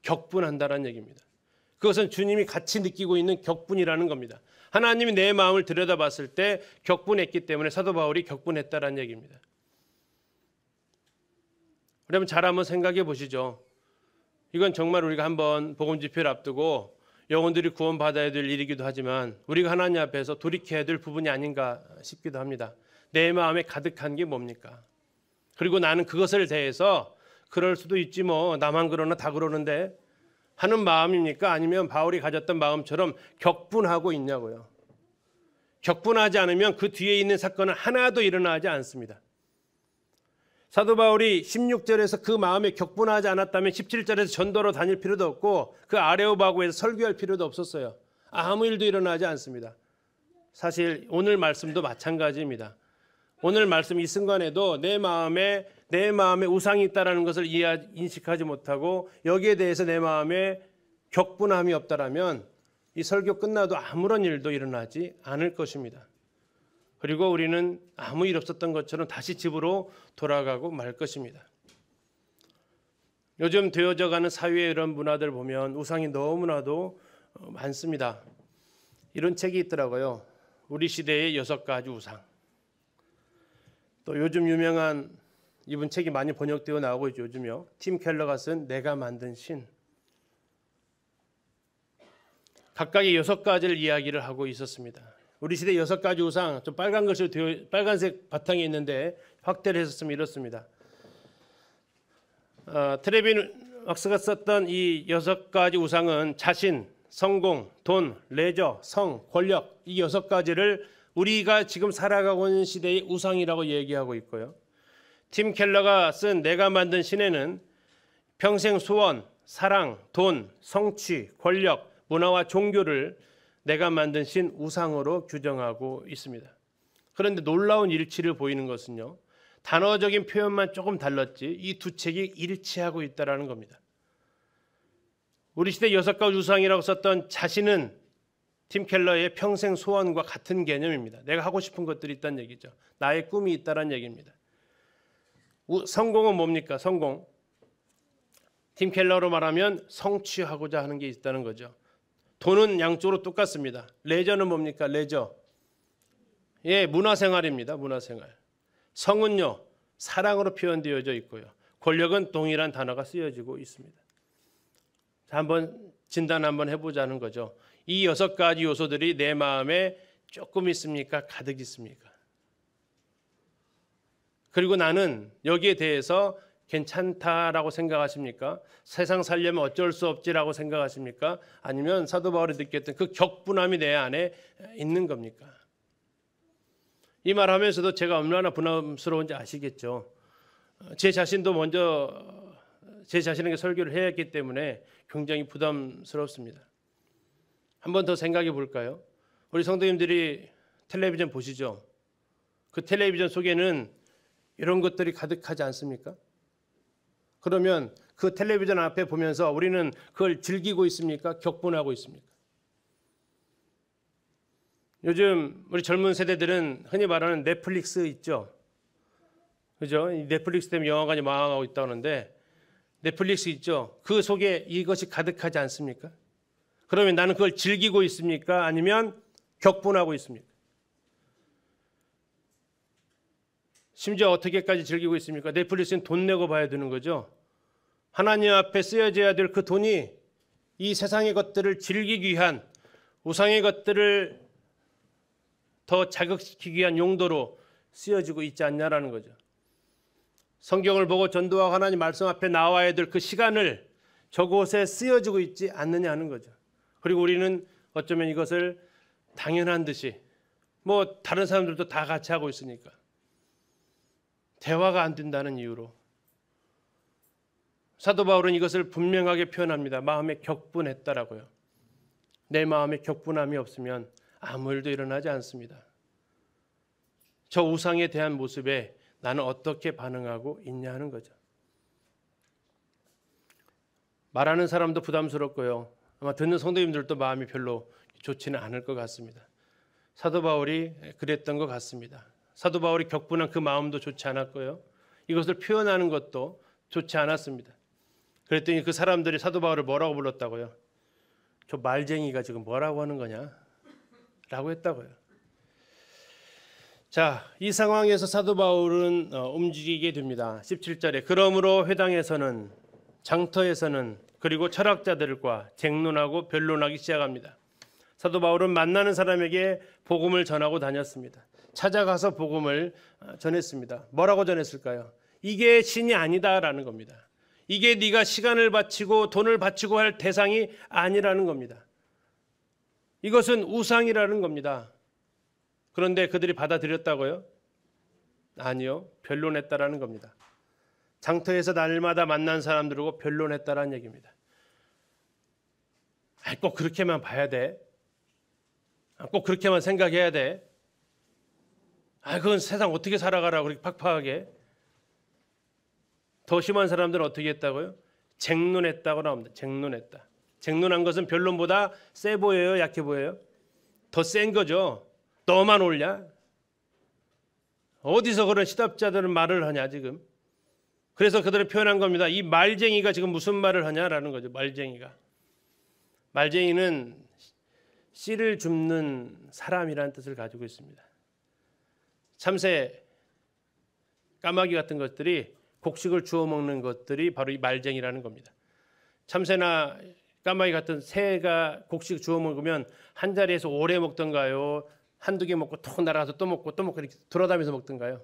격분한다는 얘기입니다. 그것은 주님이 같이 느끼고 있는 격분이라는 겁니다. 하나님이 내 마음을 들여다봤을 때 격분했기 때문에 사도 바울이 격분했다는 얘기입니다. 그러면 잘 한번 생각해 보시죠. 이건 정말 우리가 한번 복음 집회를 앞두고 영혼들이 구원받아야 될 일이기도 하지만 우리가 하나님 앞에서 돌이켜야 될 부분이 아닌가 싶기도 합니다. 내 마음에 가득한 게 뭡니까? 그리고 나는 그것을 대해서 그럴 수도 있지 뭐, 나만 그러나 다 그러는데 하는 마음입니까? 아니면 바울이 가졌던 마음처럼 격분하고 있냐고요. 격분하지 않으면 그 뒤에 있는 사건은 하나도 일어나지 않습니다. 사도 바울이 16절에서 그 마음에 격분하지 않았다면 17절에서 전도로 다닐 필요도 없고 그 아레오바고에서 설교할 필요도 없었어요. 아무 일도 일어나지 않습니다. 사실 오늘 말씀도 마찬가지입니다. 오늘 말씀 이 순간에도 내 마음에 우상이 있다는 것을 인식하지 못하고 여기에 대해서 내 마음에 격분함이 없다라면 이 설교 끝나도 아무런 일도 일어나지 않을 것입니다. 그리고 우리는 아무 일 없었던 것처럼 다시 집으로 돌아가고 말 것입니다. 요즘 되어져가는 사회의 이런 문화들 보면 우상이 너무나도 많습니다. 이런 책이 있더라고요. 우리 시대의 6가지 우상. 또 요즘 유명한 이분 책이 많이 번역되어 나오고 있죠, 요즘요. 팀 켈러가 쓴 내가 만든 신. 각각의 6가지를 이야기를 하고 있었습니다. 우리 시대 6가지 우상, 좀 빨간 글씨로 빨간색 바탕에 있는데 확대를 했었으면 이렇습니다. 트레빈 왁스가 썼던 이 6가지 우상은 자신, 성공, 돈, 레저, 성, 권력, 이 6가지를 우리가 지금 살아가고 있는 시대의 우상이라고 얘기하고 있고요. 팀 켈러가 쓴 내가 만든 신에는 평생 소원, 사랑, 돈, 성취, 권력, 문화와 종교를 내가 만든 신 우상으로 규정하고 있습니다. 그런데 놀라운 일치를 보이는 것은요, 단어적인 표현만 조금 달랐지 이 두 책이 일치하고 있다는 겁니다. 우리 시대 6가지 우상이라고 썼던 자신은 팀 켈러의 평생 소원과 같은 개념입니다. 내가 하고 싶은 것들이 있다는 얘기죠. 나의 꿈이 있다는 얘기입니다. 성공은 뭡니까? 성공. 팀 켈러로 말하면 성취하고자 하는 게 있다는 거죠. 돈은 양쪽으로 똑같습니다. 레저는 뭡니까? 레저. 예, 문화생활입니다. 문화생활. 성은요, 사랑으로 표현되어져 있고요. 권력은 동일한 단어가 쓰여지고 있습니다. 자, 한번 진단 한번 해보자는 거죠. 이 6가지 요소들이 내 마음에 조금 있습니까? 가득 있습니까? 그리고 나는 여기에 대해서 괜찮다라고 생각하십니까? 세상 살려면 어쩔 수 없지라고 생각하십니까? 아니면 사도 바울이 느꼈던 그 격분함이 내 안에 있는 겁니까? 이 말하면서도 제가 얼마나 부담스러운지 아시겠죠? 제 자신도 먼저 제 자신에게 설교를 해야 했기 때문에 굉장히 부담스럽습니다. 한 번 더 생각해 볼까요? 우리 성도님들이 텔레비전 보시죠? 그 텔레비전 속에는 이런 것들이 가득하지 않습니까? 그러면 그 텔레비전 앞에 보면서 우리는 그걸 즐기고 있습니까? 격분하고 있습니까? 요즘 우리 젊은 세대들은 흔히 말하는 넷플릭스 있죠? 그죠? 이 넷플릭스 때문에 영화관이 망하고 있다는데 넷플릭스 있죠? 그 속에 이것이 가득하지 않습니까? 그러면 나는 그걸 즐기고 있습니까? 아니면 격분하고 있습니까? 심지어 어떻게까지 즐기고 있습니까? 넷플릭스는 돈 내고 봐야 되는 거죠. 하나님 앞에 쓰여져야 될 그 돈이 이 세상의 것들을 즐기기 위한 우상의 것들을 더 자극시키기 위한 용도로 쓰여지고 있지 않냐라는 거죠. 성경을 보고 전도하고 하나님 말씀 앞에 나와야 될 그 시간을 저곳에 쓰여지고 있지 않느냐는 거죠. 그리고 우리는 어쩌면 이것을 당연한 듯이 뭐 다른 사람들도 다 같이 하고 있으니까 대화가 안 된다는 이유로 사도 바울은 이것을 분명하게 표현합니다. 마음에 격분했다라고요. 내 마음에 격분함이 없으면 아무 일도 일어나지 않습니다. 저 우상에 대한 모습에 나는 어떻게 반응하고 있냐 하는 거죠. 말하는 사람도 부담스럽고요. 아마 듣는 성도님들도 마음이 별로 좋지는 않을 것 같습니다. 사도 바울이 그랬던 것 같습니다. 사도 바울이 격분한 그 마음도 좋지 않았고요. 이것을 표현하는 것도 좋지 않았습니다. 그랬더니 그 사람들이 사도 바울을 뭐라고 불렀다고요? 저 말쟁이가 지금 뭐라고 하는 거냐? 라고 했다고요. 자, 이 상황에서 사도 바울은 움직이게 됩니다. 17절에 그러므로 회당에서는 장터에서는 그리고 철학자들과 쟁론하고 변론하기 시작합니다. 사도 바울은 만나는 사람에게 복음을 전하고 다녔습니다. 찾아가서 복음을 전했습니다. 뭐라고 전했을까요? 이게 신이 아니다라는 겁니다. 이게 네가 시간을 바치고 돈을 바치고 할 대상이 아니라는 겁니다. 이것은 우상이라는 겁니다. 그런데 그들이 받아들였다고요? 아니요. 변론했다라는 겁니다. 장터에서 날마다 만난 사람들하고 변론했다라는 얘기입니다. 꼭 그렇게만 봐야 돼. 꼭 그렇게만 생각해야 돼. 그건 세상 어떻게 살아가라 그렇게 팍팍하게. 더 심한 사람들은 어떻게 했다고요? 쟁론했다고 나옵니다. 쟁론했다. 쟁론한 것은 변론보다 세 보여요? 약해 보여요? 더 센 거죠. 너만 옳냐? 어디서 그런 시답자들은 말을 하냐 지금. 그래서 그들을 표현한 겁니다. 이 말쟁이가 지금 무슨 말을 하냐라는 거죠. 말쟁이가. 말쟁이는 씨를 줍는 사람이라는 뜻을 가지고 있습니다. 참새 까마귀 같은 것들이 곡식을 주워 먹는 것들이 바로 이 말쟁이라는 겁니다. 참새나 까마귀 같은 새가 곡식 주워 먹으면 한 자리에서 오래 먹던가요? 한두 개 먹고 톡 날아가서 또 먹고 이렇게 돌아다니면서 먹던가요?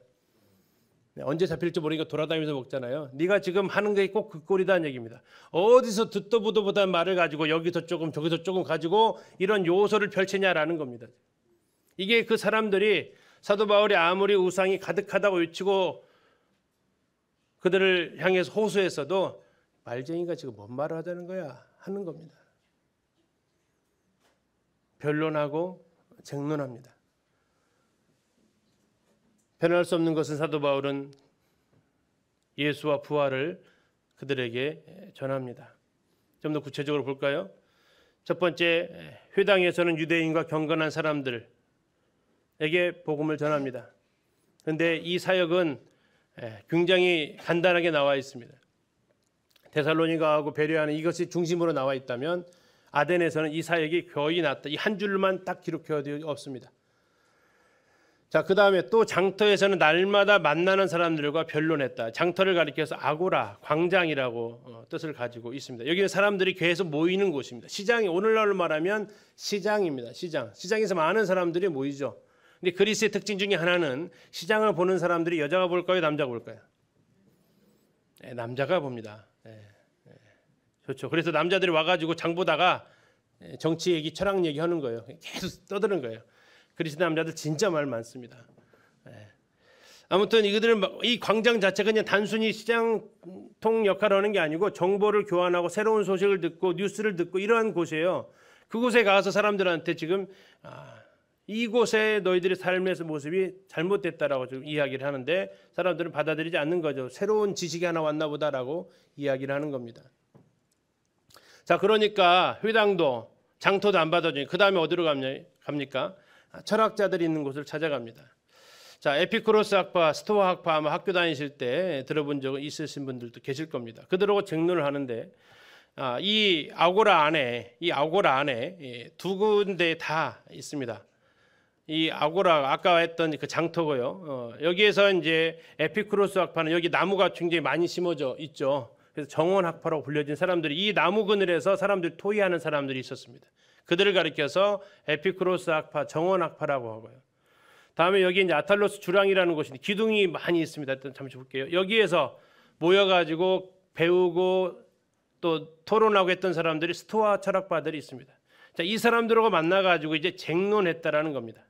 언제 잡힐지 모르니까 돌아다니면서 먹잖아요. 네가 지금 하는 게 꼭 그 꼴이다는 얘기입니다. 어디서 듣도 보도 못한 말을 가지고 여기서 조금 저기서 조금 가지고 이런 요소를 펼치냐라는 겁니다. 이게 그 사람들이 사도 바울이 아무리 우상이 가득하다고 외치고 그들을 향해서 호소했어도 말쟁이가 지금 뭔 말을 하자는 거야 하는 겁니다. 변론하고 쟁론합니다. 변할 수 없는 것은 사도 바울은 예수와 부활을 그들에게 전합니다. 좀 더 구체적으로 볼까요? 첫 번째, 회당에서는 유대인과 경건한 사람들에게 복음을 전합니다. 그런데 이 사역은 굉장히 간단하게 나와 있습니다. 데살로니가하고 베레아는 이것이 중심으로 나와 있다면 아덴에서는 이 사역이 거의 났다. 이 한 줄만 딱 기록되어 없습니다. 자, 그 다음에 또 장터에서는 날마다 만나는 사람들과 변론했다. 장터를 가리켜서 아고라, 광장이라고 뜻을 가지고 있습니다. 여기는 사람들이 계속 모이는 곳입니다. 시장이 오늘날로 말하면 시장입니다. 시장에서 많은 사람들이 모이죠. 근데 그리스의 특징 중에 하나는 시장을 보는 사람들이 여자가 볼까요, 남자가 볼까요? 남자가 봅니다. 좋죠. 그래서 남자들이 와가지고 장 보다가 정치 얘기, 철학 얘기 하는 거예요. 계속 떠드는 거예요. 그리스 남자들 진짜 말 많습니다. 아무튼 이들은 이 광장 자체가 그냥 단순히 시장통 역할을 하는 게 아니고 정보를 교환하고 새로운 소식을 듣고 뉴스를 듣고 이러한 곳이에요. 그곳에 가서 사람들한테 지금 이곳에 너희들의 삶의 모습이 잘못됐다라고 지금 이야기를 하는데 사람들은 받아들이지 않는 거죠. 새로운 지식이 하나 왔나 보다라고 이야기를 하는 겁니다. 자, 그러니까 회당도 장터도 안 받아주니 그 다음에 어디로 갑니까? 철학자들이 있는 곳을 찾아갑니다. 자, 에피쿠로스 학파, 스토아 학파 아마 학교 다니실 때 들어본 적 있으신 분들도 계실 겁니다. 그들하고 쟁론을 하는데 이 아고라 안에 두 군데 다 있습니다. 이 아고라 아까 했던 그 장터고요. 여기에서 이제 에피쿠로스 학파는 여기 나무가 굉장히 많이 심어져 있죠. 그래서 정원 학파라고 불려진 사람들이 이 나무 그늘에서 사람들이 토의하는 사람들이 있었습니다. 그들을 가리켜서 에피쿠로스 학파, 정원 학파라고 하고요. 다음에 여기 이제 아탈로스 주랑이라는 곳인데 기둥이 많이 있습니다. 일단 잠시 볼게요. 여기에서 모여가지고 배우고 또 토론하고 했던 사람들이 스토아 철학파들이 있습니다. 자, 이 사람들하고 만나가지고 이제 쟁론했다라는 겁니다.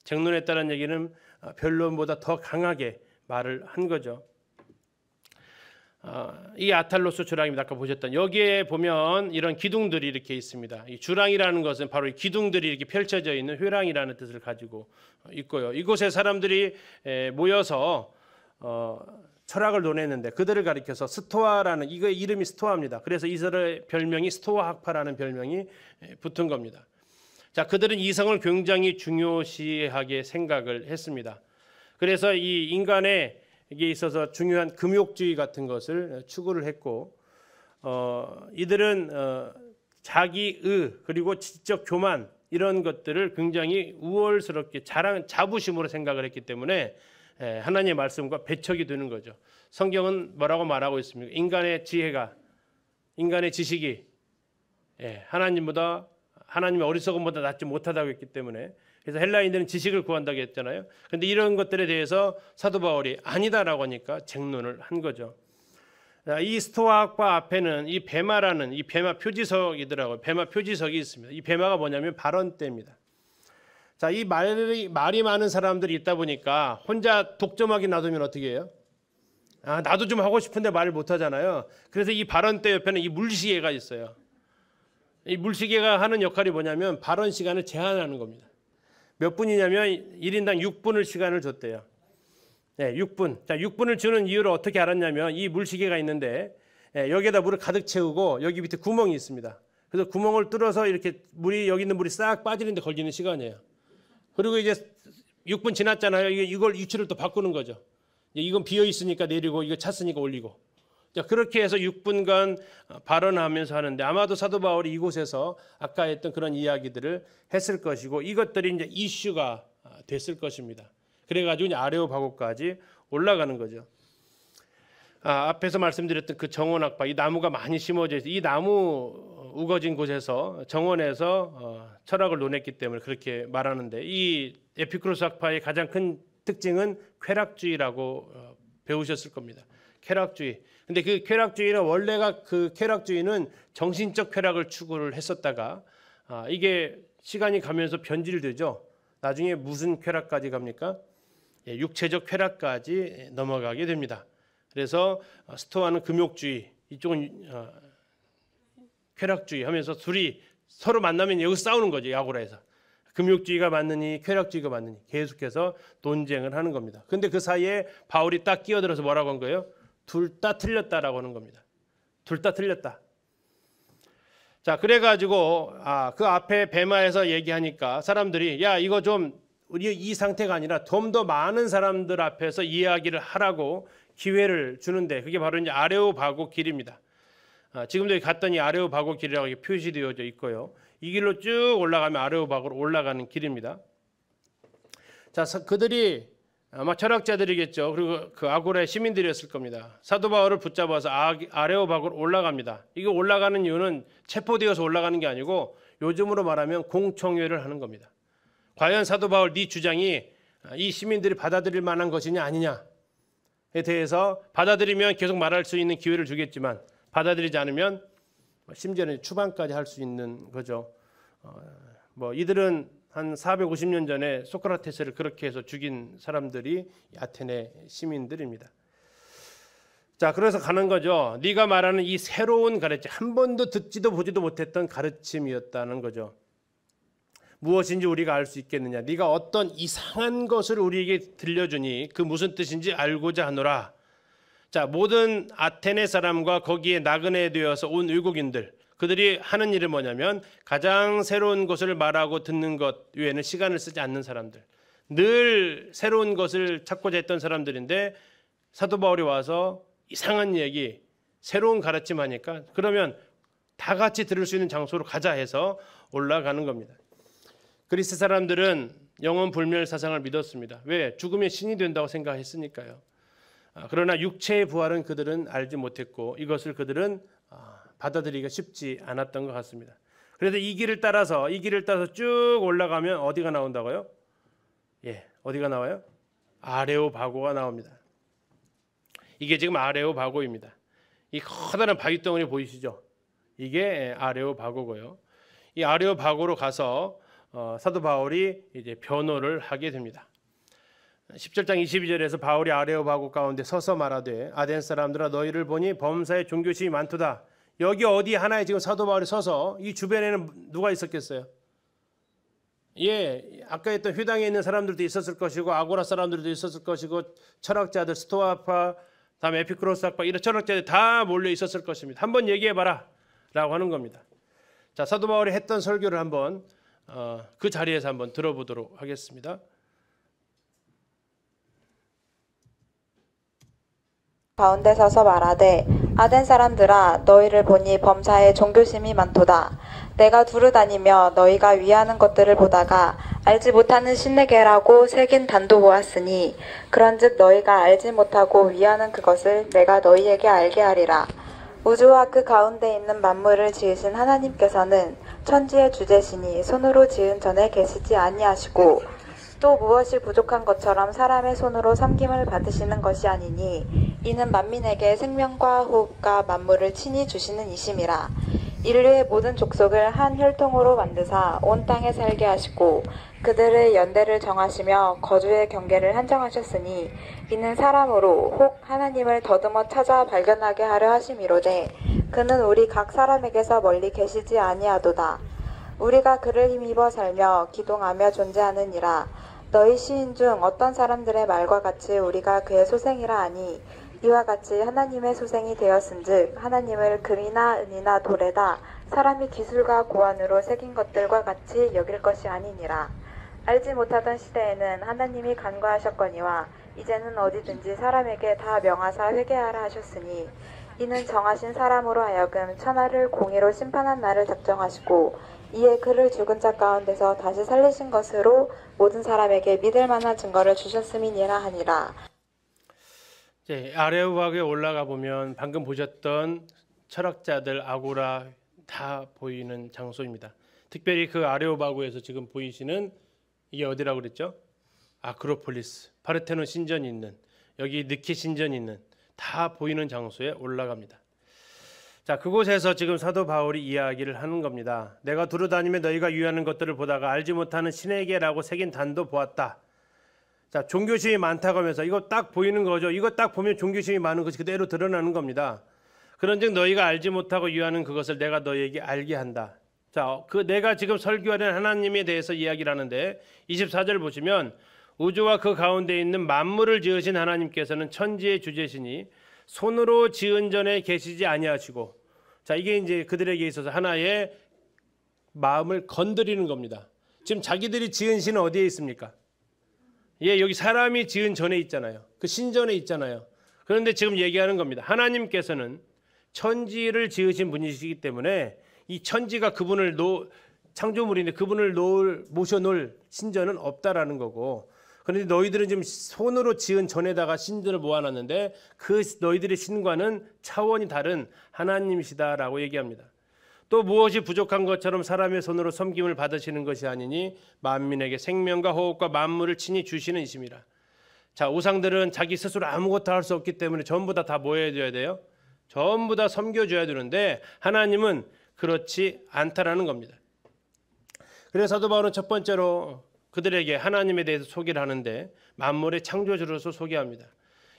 쟁론했다라는 얘기는 변론보다 더 강하게 말을 한 거죠. 이 아탈로스 주랑입니다. 아까 보셨던 여기에 보면 이런 기둥들이 이렇게 있습니다. 이 주랑이라는 것은 바로 이 기둥들이 이렇게 펼쳐져 있는 회랑이라는 뜻을 가지고 있고요. 이곳에 사람들이 모여서 철학을 논했는데 그들을 가리켜서 스토아라는 이거 이름이 스토아입니다. 그래서 이들의 별명이 스토아 학파라는 별명이 붙은 겁니다. 자, 그들은 이성을 굉장히 중요시하게 생각을 했습니다. 그래서 이 인간의 이게 있어서 중요한 금욕주의 같은 것을 추구를 했고 이들은 자기의 그리고 지적 교만 이런 것들을 굉장히 우월스럽게 자부심으로 생각을 했기 때문에 하나님의 말씀과 배척이 되는 거죠. 성경은 뭐라고 말하고 있습니까? 인간의 지식이 하나님의 어리석음보다 낫지 못하다고 했기 때문에 그래서 헬라인들은 지식을 구한다고 했잖아요. 그런데 이런 것들에 대해서 사도 바울이 아니다라고 하니까 쟁론을 한 거죠. 이 스토아 학파 앞에는 이 베마라는 이 베마 표지석이더라고요. 베마 표지석이 있습니다. 이 베마가 뭐냐면 발언대입니다. 자, 이 말이 많은 사람들이 있다 보니까 혼자 독점하게 놔두면 어떻게 해요? 나도 좀 하고 싶은데 말을 못 하잖아요. 그래서 이 발언대 옆에는 이 물시계가 있어요. 이 물시계가 하는 역할이 뭐냐면 발언 시간을 제한하는 겁니다. 몇 분이냐면 1인당 6분을 시간을 줬대요. 6분. 자, 6분을 주는 이유를 어떻게 알았냐면 이 물시계가 있는데 여기에다 물을 가득 채우고 여기 밑에 구멍이 있습니다. 그래서 구멍을 뚫어서 이렇게 여기 있는 물이 싹 빠지는데 걸리는 시간이에요. 그리고 이제 6분 지났잖아요. 이걸 위치를 또 바꾸는 거죠. 이건 비어 있으니까 내리고 이거 찼으니까 올리고. 자, 그렇게 해서 6분간 발언하면서 하는데 아마도 사도 바울이 이곳에서 아까 했던 그런 이야기들을 했을 것이고 이것들이 이제 이슈가 됐을 것입니다. 그래가지고 이제 아레오바고까지 올라가는 거죠. 앞에서 말씀드렸던 그 정원악바, 이 나무가 많이 심어져 있어. 이 나무 우거진 곳에서 정원에서 철학을 논했기 때문에 그렇게 말하는데, 이 에피쿠로스 학파의 가장 큰 특징은 쾌락주의라고 배우셨을 겁니다. 쾌락주의. 근데 그 쾌락주의는 원래가 그 쾌락주의는 정신적 쾌락을 추구를 했었다가 이게 시간이 가면서 변질되죠. 나중에 무슨 쾌락까지 갑니까? 육체적 쾌락까지 넘어가게 됩니다. 그래서 스토아는 금욕주의, 이쪽은 쾌락주의 하면서 둘이 서로 만나면 여기 싸우는 거죠. 야고라에서. 금욕주의가 맞느니 쾌락주의가 맞느니 계속해서 논쟁을 하는 겁니다. 근데 그 사이에 바울이 딱 끼어들어서 뭐라고 한 거예요? 둘 다 틀렸다라고 하는 겁니다. 둘 다 틀렸다. 자, 그래가지고 그 앞에 베마에서 얘기하니까 사람들이 야, 이거 좀 우리 이 상태가 아니라 좀 더 많은 사람들 앞에서 이야기를 하라고 기회를 주는데, 그게 바로 이제 아레오바고 길입니다. 지금도 갔더니 아레오바고 길이라고 이렇게 표시되어져 있고요. 이 길로 쭉 올라가면 아레오바고로 올라가는 길입니다. 자, 그들이 아마 철학자들이겠죠. 그리고 그 아고라의 시민들이었을 겁니다. 사도 바울을 붙잡아서 아레오바고로 올라갑니다. 이거 올라가는 이유는 체포되어서 올라가는 게 아니고 요즘으로 말하면 공청회를 하는 겁니다. 과연 사도 바울 네 주장이 이 시민들이 받아들일 만한 것이냐 아니냐에 대해서 받아들이면 계속 말할 수 있는 기회를 주겠지만, 받아들이지 않으면 심지어는 추방까지 할 수 있는 거죠. 이들은 한 450년 전에 소크라테스를 그렇게 해서 죽인 사람들이 아테네 시민들입니다. 자, 그래서 가는 거죠. 네가 말하는 이 새로운 가르침, 한 번도 듣지도 보지도 못했던 가르침이었다는 거죠. 무엇인지 우리가 알 수 있겠느냐? 네가 어떤 이상한 것을 우리에게 들려주니 그 무슨 뜻인지 알고자 하노라. 자, 모든 아테네 사람과 거기에 나그네 되어서 온 외국인들, 그들이 하는 일은 뭐냐면 가장 새로운 것을 말하고 듣는 것 외에는 시간을 쓰지 않는 사람들, 늘 새로운 것을 찾고자 했던 사람들인데 사도 바울이 와서 이상한 얘기, 새로운 가르침 하니까 그러면 다 같이 들을 수 있는 장소로 가자 해서 올라가는 겁니다. 그리스 사람들은 영원 불멸 사상을 믿었습니다. 왜? 죽으면 신이 된다고 생각했으니까요. 그러나 육체의 부활은 그들은 알지 못했고 이것을 그들은 받아들이기가 쉽지 않았던 것 같습니다. 그래서 이 길을 따라서 쭉 올라가면 어디가 나온다고요? 어디가 나와요? 아레오바고가 나옵니다. 이게 지금 아레오바고입니다. 이 커다란 바위덩어리 보이시죠? 이게 아레오바고고요. 이 아레오바고로 가서 사도 바울이 이제 변호를 하게 됩니다. 17장 22절에서 바울이 아레오바고 가운데 서서 말하되 아덴 사람들아 너희를 보니 범사에 종교심이 많도다. 여기 어디 하나에 지금 사도 바울이 서서 이 주변에는 누가 있었겠어요? 아까 했던 휴당에 있는 사람들도 있었을 것이고 아고라 사람들도 있었을 것이고 철학자들 스토아파, 다음에 에피쿠로스 학파 이런 철학자들 다 몰려 있었을 것입니다. 한번 얘기해봐라 라고 하는 겁니다. 자, 사도 바울이 했던 설교를 한번 그 자리에서 한번 들어보도록 하겠습니다. 가운데 서서 말하되 아덴 사람들아 너희를 보니 범사에 종교심이 많도다. 내가 두루 다니며 너희가 위하는 것들을 보다가 알지 못하는 신내계라고 새긴 단도 보았으니 그런즉 너희가 알지 못하고 위하는 그것을 내가 너희에게 알게 하리라. 우주와 그 가운데 있는 만물을 지으신 하나님께서는 천지의 주제시니 손으로 지은 전에 계시지 아니하시고 또 무엇이 부족한 것처럼 사람의 손으로 섬김을 받으시는 것이 아니니 이는 만민에게 생명과 호흡과 만물을 친히 주시는 이심이라. 인류의 모든 족속을 한 혈통으로 만드사 온 땅에 살게 하시고 그들의 연대를 정하시며 거주의 경계를 한정하셨으니 이는 사람으로 혹 하나님을 더듬어 찾아 발견하게 하려 하심이로되 그는 우리 각 사람에게서 멀리 계시지 아니하도다. 우리가 그를 힘입어 살며 기동하며 존재하느니라. 너희 시인 중 어떤 사람들의 말과 같이 우리가 그의 소생이라 하니 이와 같이 하나님의 소생이 되었은즉 하나님을 금이나 은이나 돌에다 사람이 기술과 고안으로 새긴 것들과 같이 여길 것이 아니니라. 알지 못하던 시대에는 하나님이 간과하셨거니와 이제는 어디든지 사람에게 다 명하사 회개하라 하셨으니 이는 정하신 사람으로 하여금 천하를 공의로 심판한 날을 작정하시고 이에 그를 죽은 자 가운데서 다시 살리신 것으로 모든 사람에게 믿을 만한 증거를 주셨음이니라 하니라. 아레오바그에 올라가 보면 방금 보셨던 철학자들 아고라 다 보이는 장소입니다. 특별히 그 아레오바그에서 지금 보이시는 이게 어디라고 그랬죠? 아크로폴리스, 파르테논 신전이 있는, 여기 느키 신전이 있는 다 보이는 장소에 올라갑니다. 자, 그곳에서 지금 사도 바울이 이야기를 하는 겁니다. 내가 두루다니며 너희가 유의하는 것들을 보다가 알지 못하는 신에게라고 새긴 단도 보았다. 자, 종교심이 많다고 하면서 이거 딱 보이는 거죠. 이거 딱 보면 종교심이 많은 것이 그대로 드러나는 겁니다. 그런즉 너희가 알지 못하고 유의하는 그것을 내가 너희에게 알게 한다. 자, 그 내가 지금 설교하는 하나님에 대해서 이야기를 하는데 24절 보시면 우주와 그 가운데 있는 만물을 지으신 하나님께서는 천지의 주제시니 손으로 지은 전에 계시지 아니하시고, 자, 이게 이제 그들에게 있어서 하나의 마음을 건드리는 겁니다. 지금 자기들이 지은 신은 어디에 있습니까? 예, 여기 사람이 지은 전에 있잖아요. 그 신전에 있잖아요. 그런데 지금 얘기하는 겁니다. 하나님께서는 천지를 지으신 분이시기 때문에 이 천지가 그분을 창조물인데 그분을 모셔놓을 신전은 없다라는 거고, 그런데 너희들은 지금 손으로 지은 전에다가 신전을 모아놨는데 그 너희들의 신과는 차원이 다른 하나님이시다라고 얘기합니다. 또 무엇이 부족한 것처럼 사람의 손으로 섬김을 받으시는 것이 아니니 만민에게 생명과 호흡과 만물을 친히 주시는 이심이라. 자, 우상들은 자기 스스로 아무것도 할 수 없기 때문에 전부 다 뭐 해줘야 돼요? 전부 다 섬겨줘야 되는데 하나님은 그렇지 않다라는 겁니다. 그래서 사도 바울은 첫 번째로 그들에게 하나님에 대해서 소개를 하는데 만물의 창조주로서 소개합니다.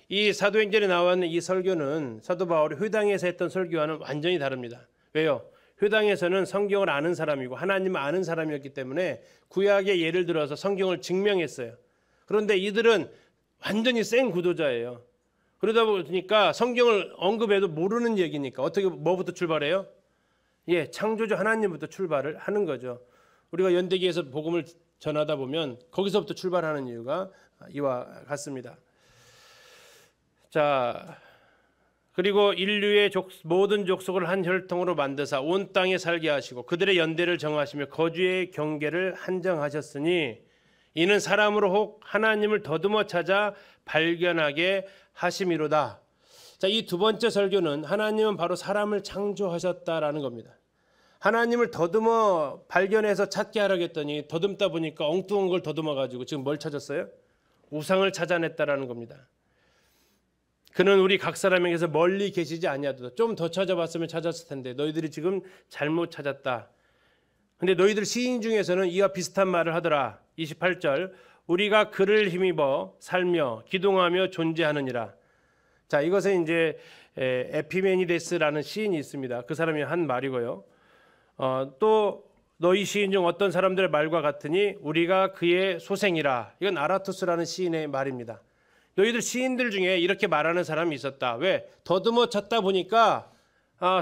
이 사도행전에 나와 있는 이 설교는 사도 바울이 회당에서 했던 설교와는 완전히 다릅니다. 왜요? 회당에서는 성경을 아는 사람이고 하나님을 아는 사람이었기 때문에 구약의 예를 들어서 성경을 증명했어요. 그런데 이들은 완전히 생 구도자예요. 그러다 보니까 성경을 언급해도 모르는 얘기니까 어떻게 뭐부터 출발해요? 예, 창조주 하나님부터 출발을 하는 거죠. 우리가 연대기에서 복음을 전하다 보면 거기서부터 출발하는 이유가 이와 같습니다. 자, 그리고 인류의 모든 족속을 한 혈통으로 만드사 온 땅에 살게 하시고 그들의 연대를 정하시며 거주의 경계를 한정하셨으니 이는 사람으로 혹 하나님을 더듬어 찾아 발견하게 하심이로다. 자, 이 두 번째 설교는 하나님은 바로 사람을 창조하셨다라는 겁니다. 하나님을 더듬어 발견해서 찾게 하라고 했더니 더듬다 보니까 엉뚱한 걸 더듬어 가지고 지금 뭘 찾았어요? 우상을 찾아냈다라는 겁니다. 그는 우리 각 사람에게서 멀리 계시지 아니하도다. 좀 더 찾아봤으면 찾았을 텐데 너희들이 지금 잘못 찾았다. 근데 너희들 시인 중에서는 이와 비슷한 말을 하더라. 28절 우리가 그를 힘입어 살며 기동하며 존재하느니라. 자, 이것은 이제 에피메니데스라는 시인이 있습니다. 그 사람이 한 말이고요. 또 너희 시인 중 어떤 사람들의 말과 같으니 우리가 그의 소생이라. 이건 아라투스라는 시인의 말입니다. 너희들 시인들 중에 이렇게 말하는 사람이 있었다. 왜? 더듬어 찾다 보니까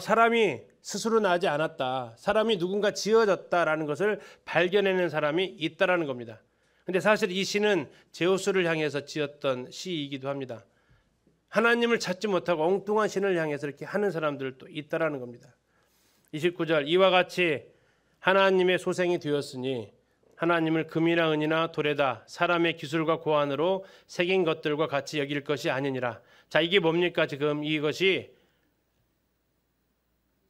사람이 스스로 나지 않았다. 사람이 누군가 지어졌다라는 것을 발견해낸 사람이 있다라는 겁니다. 근데 사실 이 시는 제우스를 향해서 지었던 시이기도 합니다. 하나님을 찾지 못하고 엉뚱한 신을 향해서 이렇게 하는 사람들도 있다라는 겁니다. 29절 이와 같이 하나님의 소생이 되었으니 하나님을 금이나 은이나 돌에다 사람의 기술과 고안으로 새긴 것들과 같이 여길 것이 아니니라. 자, 이게 뭡니까? 지금 이것이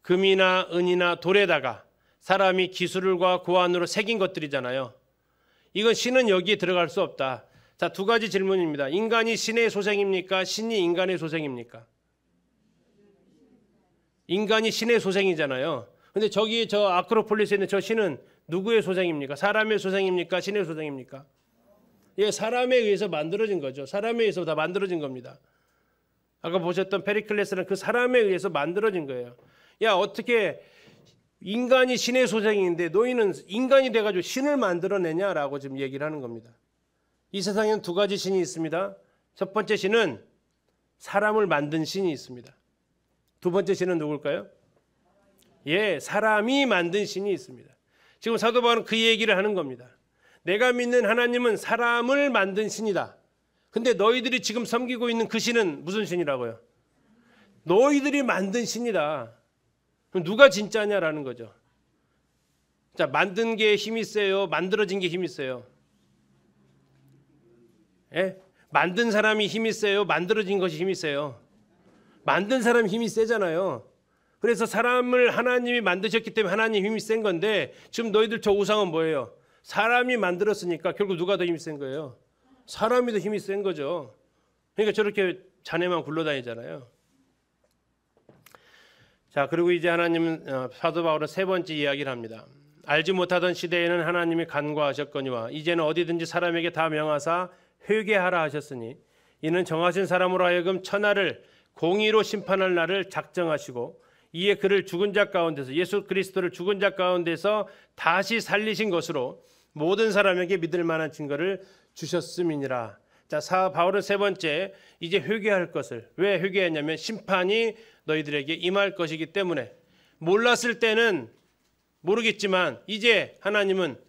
금이나 은이나 돌에다가 사람이 기술과 고안으로 새긴 것들이잖아요. 이건 신은 여기에 들어갈 수 없다. 자, 두 가지 질문입니다. 인간이 신의 소생입니까? 신이 인간의 소생입니까? 인간이 신의 소생이잖아요. 근데 저기 저 아크로폴리스에 있는 저 신은 누구의 소생입니까? 사람의 소생입니까? 신의 소생입니까? 예, 사람에 의해서 만들어진 거죠. 사람에 의해서 다 만들어진 겁니다. 아까 보셨던 페리클레스는 그 사람에 의해서 만들어진 거예요. 야, 어떻게 인간이 신의 소생인데 너희는 인간이 돼가지고 신을 만들어내냐라고 지금 얘기를 하는 겁니다. 이 세상에는 두 가지 신이 있습니다. 첫 번째 신은 사람을 만든 신이 있습니다. 두 번째 신은 누굴까요? 예, 사람이 만든 신이 있습니다. 지금 사도 바울은 그 얘기를 하는 겁니다. 내가 믿는 하나님은 사람을 만든 신이다. 근데 너희들이 지금 섬기고 있는 그 신은 무슨 신이라고요? 너희들이 만든 신이다. 그럼 누가 진짜냐라는 거죠. 자, 만든 게 힘이 세요? 만들어진 게 힘이 세요? 예? 만든 사람이 힘이 세요? 만들어진 것이 힘이 세요? 만든 사람이 힘이 세잖아요. 그래서 사람을 하나님이 만드셨기 때문에 하나님 힘이 센 건데 지금 너희들 저 우상은 뭐예요? 사람이 만들었으니까 결국 누가 더 힘이 센 거예요? 사람이 더 힘이 센 거죠. 그러니까 저렇게 자네만 굴러다니잖아요. 자, 그리고 이제 하나님은 사도 바울은 세 번째 이야기를 합니다. 알지 못하던 시대에는 하나님이 간과하셨거니와 이제는 어디든지 사람에게 다 명하사 회개하라 하셨으니 이는 정하신 사람으로 하여금 천하를 공의로 심판할 날을 작정하시고 이에 그를 죽은 자 가운데서 예수 그리스도를 죽은 자 가운데서 다시 살리신 것으로 모든 사람에게 믿을 만한 증거를 주셨음이니라. 자, 바울은 세 번째 이제 회개할 것을 왜 회개했냐면 심판이 너희들에게 임할 것이기 때문에 몰랐을 때는 모르겠지만 이제 하나님은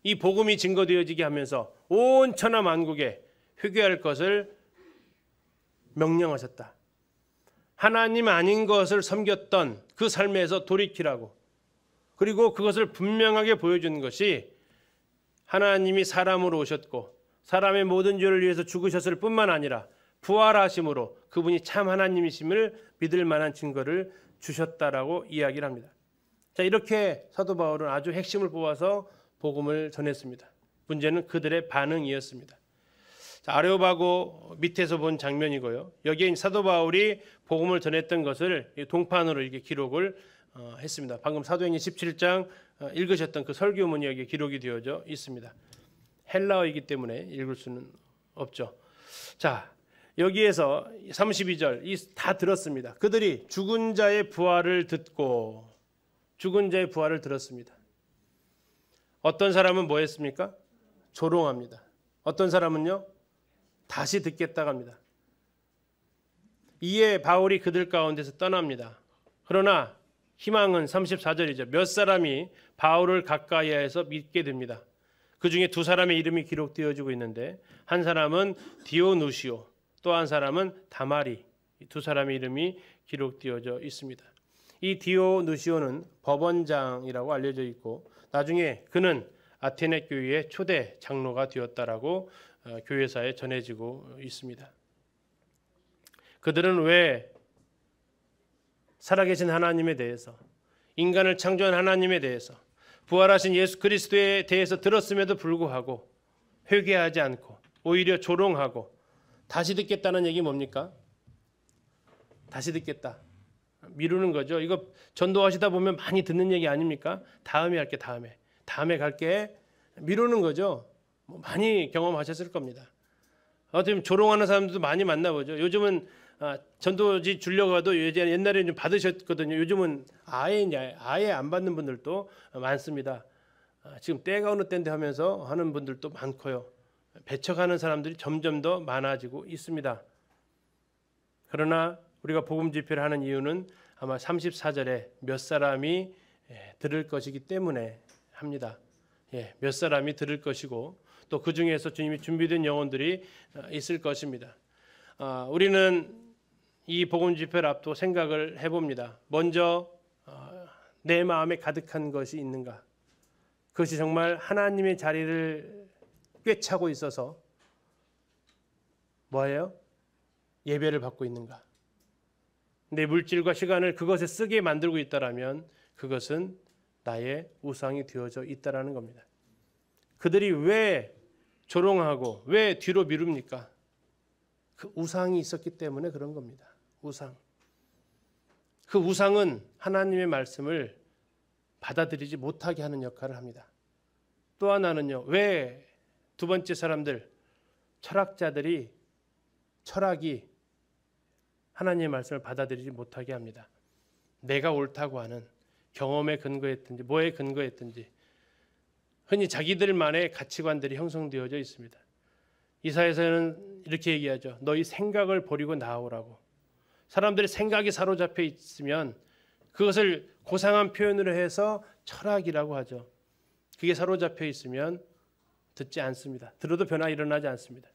이 복음이 증거되어지게 하면서 온 천하 만국에 회개할 것을 명령하셨다. 하나님 아닌 것을 섬겼던 그 삶에서 돌이키라고. 그리고 그것을 분명하게 보여주는 것이 하나님이 사람으로 오셨고 사람의 모든 죄를 위해서 죽으셨을 뿐만 아니라 부활하심으로 그분이 참 하나님이심을 믿을 만한 증거를 주셨다라고 이야기를 합니다. 자, 이렇게 사도 바울은 아주 핵심을 뽑아서 복음을 전했습니다. 문제는 그들의 반응이었습니다. 자, 아레오바고 밑에서 본 장면이고요. 여기에 사도 바울이 복음을 전했던 것을 동판으로 이렇게 기록을 했습니다. 방금 사도행전 17장 읽으셨던 그 설교문이 여기 기록이 되어져 있습니다. 헬라어이기 때문에 읽을 수는 없죠. 자, 여기에서 32절 다 들었습니다. 그들이 죽은 자의 부활을 듣고 죽은 자의 부활을 들었습니다. 어떤 사람은 뭐 했습니까? 조롱합니다. 어떤 사람은요? 다시 듣겠다고 합니다. 이에 바울이 그들 가운데서 떠납니다. 그러나 희망은 34절이죠. 몇 사람이 바울을 가까이해서 믿게 됩니다. 그 중에 두 사람의 이름이 기록되어지고 있는데 한 사람은 디오누시오, 또 한 사람은 다마리. 이 두 사람의 이름이 기록되어져 있습니다. 이 디오누시오는 법원장이라고 알려져 있고 나중에 그는 아테네 교회의 초대 장로가 되었다라고 교회사에 전해지고 있습니다. 그들은 왜 살아계신 하나님에 대해서 인간을 창조한 하나님에 대해서 부활하신 예수 그리스도에 대해서 들었음에도 불구하고 회개하지 않고 오히려 조롱하고 다시 듣겠다는 얘기 뭡니까? 다시 듣겠다. 미루는 거죠. 이거 전도하시다 보면 많이 듣는 얘기 아닙니까? 다음에 할게 다음에 갈게 미루는 거죠. 많이 경험하셨을 겁니다. 어떻게 조롱하는 사람들도 많이 만나보죠. 요즘은 전도지 주려고 해도 옛날에는 좀 받으셨거든요. 요즘은 아예 안 받는 분들도 많습니다. 지금 때가 어느 때인데 하면서 하는 분들도 많고요. 배척하는 사람들이 점점 더 많아지고 있습니다. 그러나 우리가 복음 집회를 하는 이유는 아마 34절에 몇 사람이 들을 것이기 때문에 합니다. 몇 사람이 들을 것이고 또 그 중에서 주님이 준비된 영혼들이 있을 것입니다. 우리는 이 복음 집회를 앞두고 생각을 해봅니다. 먼저 내 마음에 가득한 것이 있는가? 그것이 정말 하나님의 자리를 꿰차고 있어서 뭐예요? 예배를 받고 있는가? 내 물질과 시간을 그것에 쓰게 만들고 있다라면 그것은 나의 우상이 되어져 있다라는 겁니다. 그들이 왜 조롱하고 왜 뒤로 미룹니까? 그 우상이 있었기 때문에 그런 겁니다. 우상. 그 우상은 하나님의 말씀을 받아들이지 못하게 하는 역할을 합니다. 또 하나는요. 왜 두 번째 사람들 철학자들이 철학이 하나님의 말씀을 받아들이지 못하게 합니다. 내가 옳다고 하는 경험에 근거했든지 뭐에 근거했든지 흔히 자기들만의 가치관들이 형성되어져 있습니다. 이사야서는 이렇게 얘기하죠. 너희 생각을 버리고 나오라고. 사람들의 생각이 사로잡혀 있으면 그것을 고상한 표현으로 해서 철학이라고 하죠. 그게 사로잡혀 있으면 듣지 않습니다. 들어도 변화 일어나지 않습니다.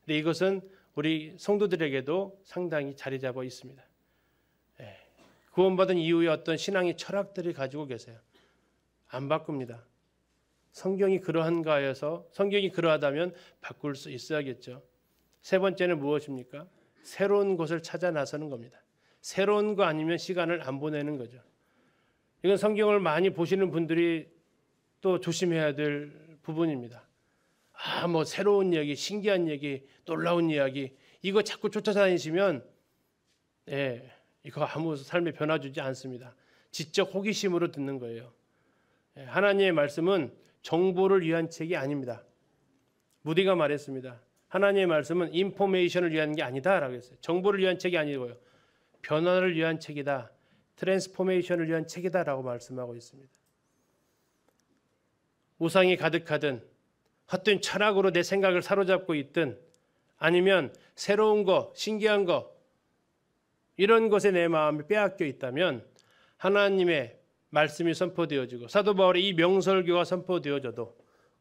근데 이것은 우리 성도들에게도 상당히 자리 잡아 있습니다. 구원받은 이후에 어떤 신앙의 철학들을 가지고 계세요. 안 바꿉니다. 성경이 그러한가 해서 성경이 그러하다면 바꿀 수 있어야겠죠. 세 번째는 무엇입니까? 새로운 곳을 찾아 나서는 겁니다. 새로운 거 아니면 시간을 안 보내는 거죠. 이건 성경을 많이 보시는 분들이 또 조심해야 될 부분입니다. 뭐 새로운 얘기, 신기한 얘기, 놀라운 이야기 이거 자꾸 쫓아다니시면 이거 아무 삶에 변화 주지 않습니다. 지적 호기심으로 듣는 거예요. 하나님의 말씀은 정보를 위한 책이 아닙니다. 무디가 말했습니다. 하나님의 말씀은 인포메이션을 위한 게 아니다라고 했어요. 정보를 위한 책이 아니고요. 변화를 위한 책이다. 트랜스포메이션을 위한 책이다라고 말씀하고 있습니다. 우상이 가득하든 헛된 철학으로 내 생각을 사로잡고 있든 아니면 새로운 거, 신기한 거 이런 것에 내 마음이 빼앗겨 있다면 하나님의 말씀이 선포되어지고 사도 바울의 이 명설교가 선포되어져도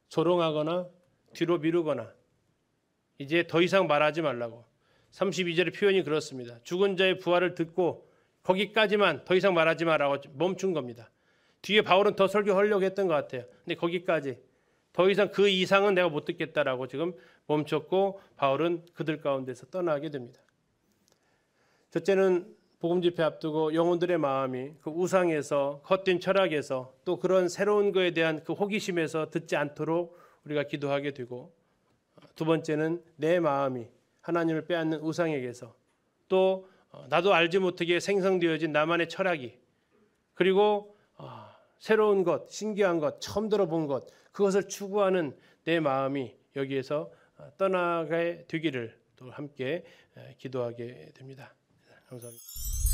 조롱하거나 뒤로 미루거나 이제 더 이상 말하지 말라고 32절의 표현이 그렇습니다. 죽은 자의 부활을 듣고 거기까지만 더 이상 말하지 말라고 멈춘 겁니다. 뒤에 바울은 더 설교하려고 했던 것 같아요. 근데 거기까지 더 이상 그 이상은 내가 못 듣겠다라고 지금 멈췄고 바울은 그들 가운데서 떠나게 됩니다. 첫째는 복음 집회 앞두고 영혼들의 마음이 그 우상에서 헛된 철학에서 또 그런 새로운 거에 대한 그 호기심에서 듣지 않도록 우리가 기도하게 되고 두 번째는 내 마음이 하나님을 빼앗는 우상에게서 또 나도 알지 못하게 생성되어진 나만의 철학이 그리고 새로운 것, 신기한 것, 처음 들어본 것 그것을 추구하는 내 마음이 여기에서 떠나게 되기를 또 함께 기도하게 됩니다. 감사합니다.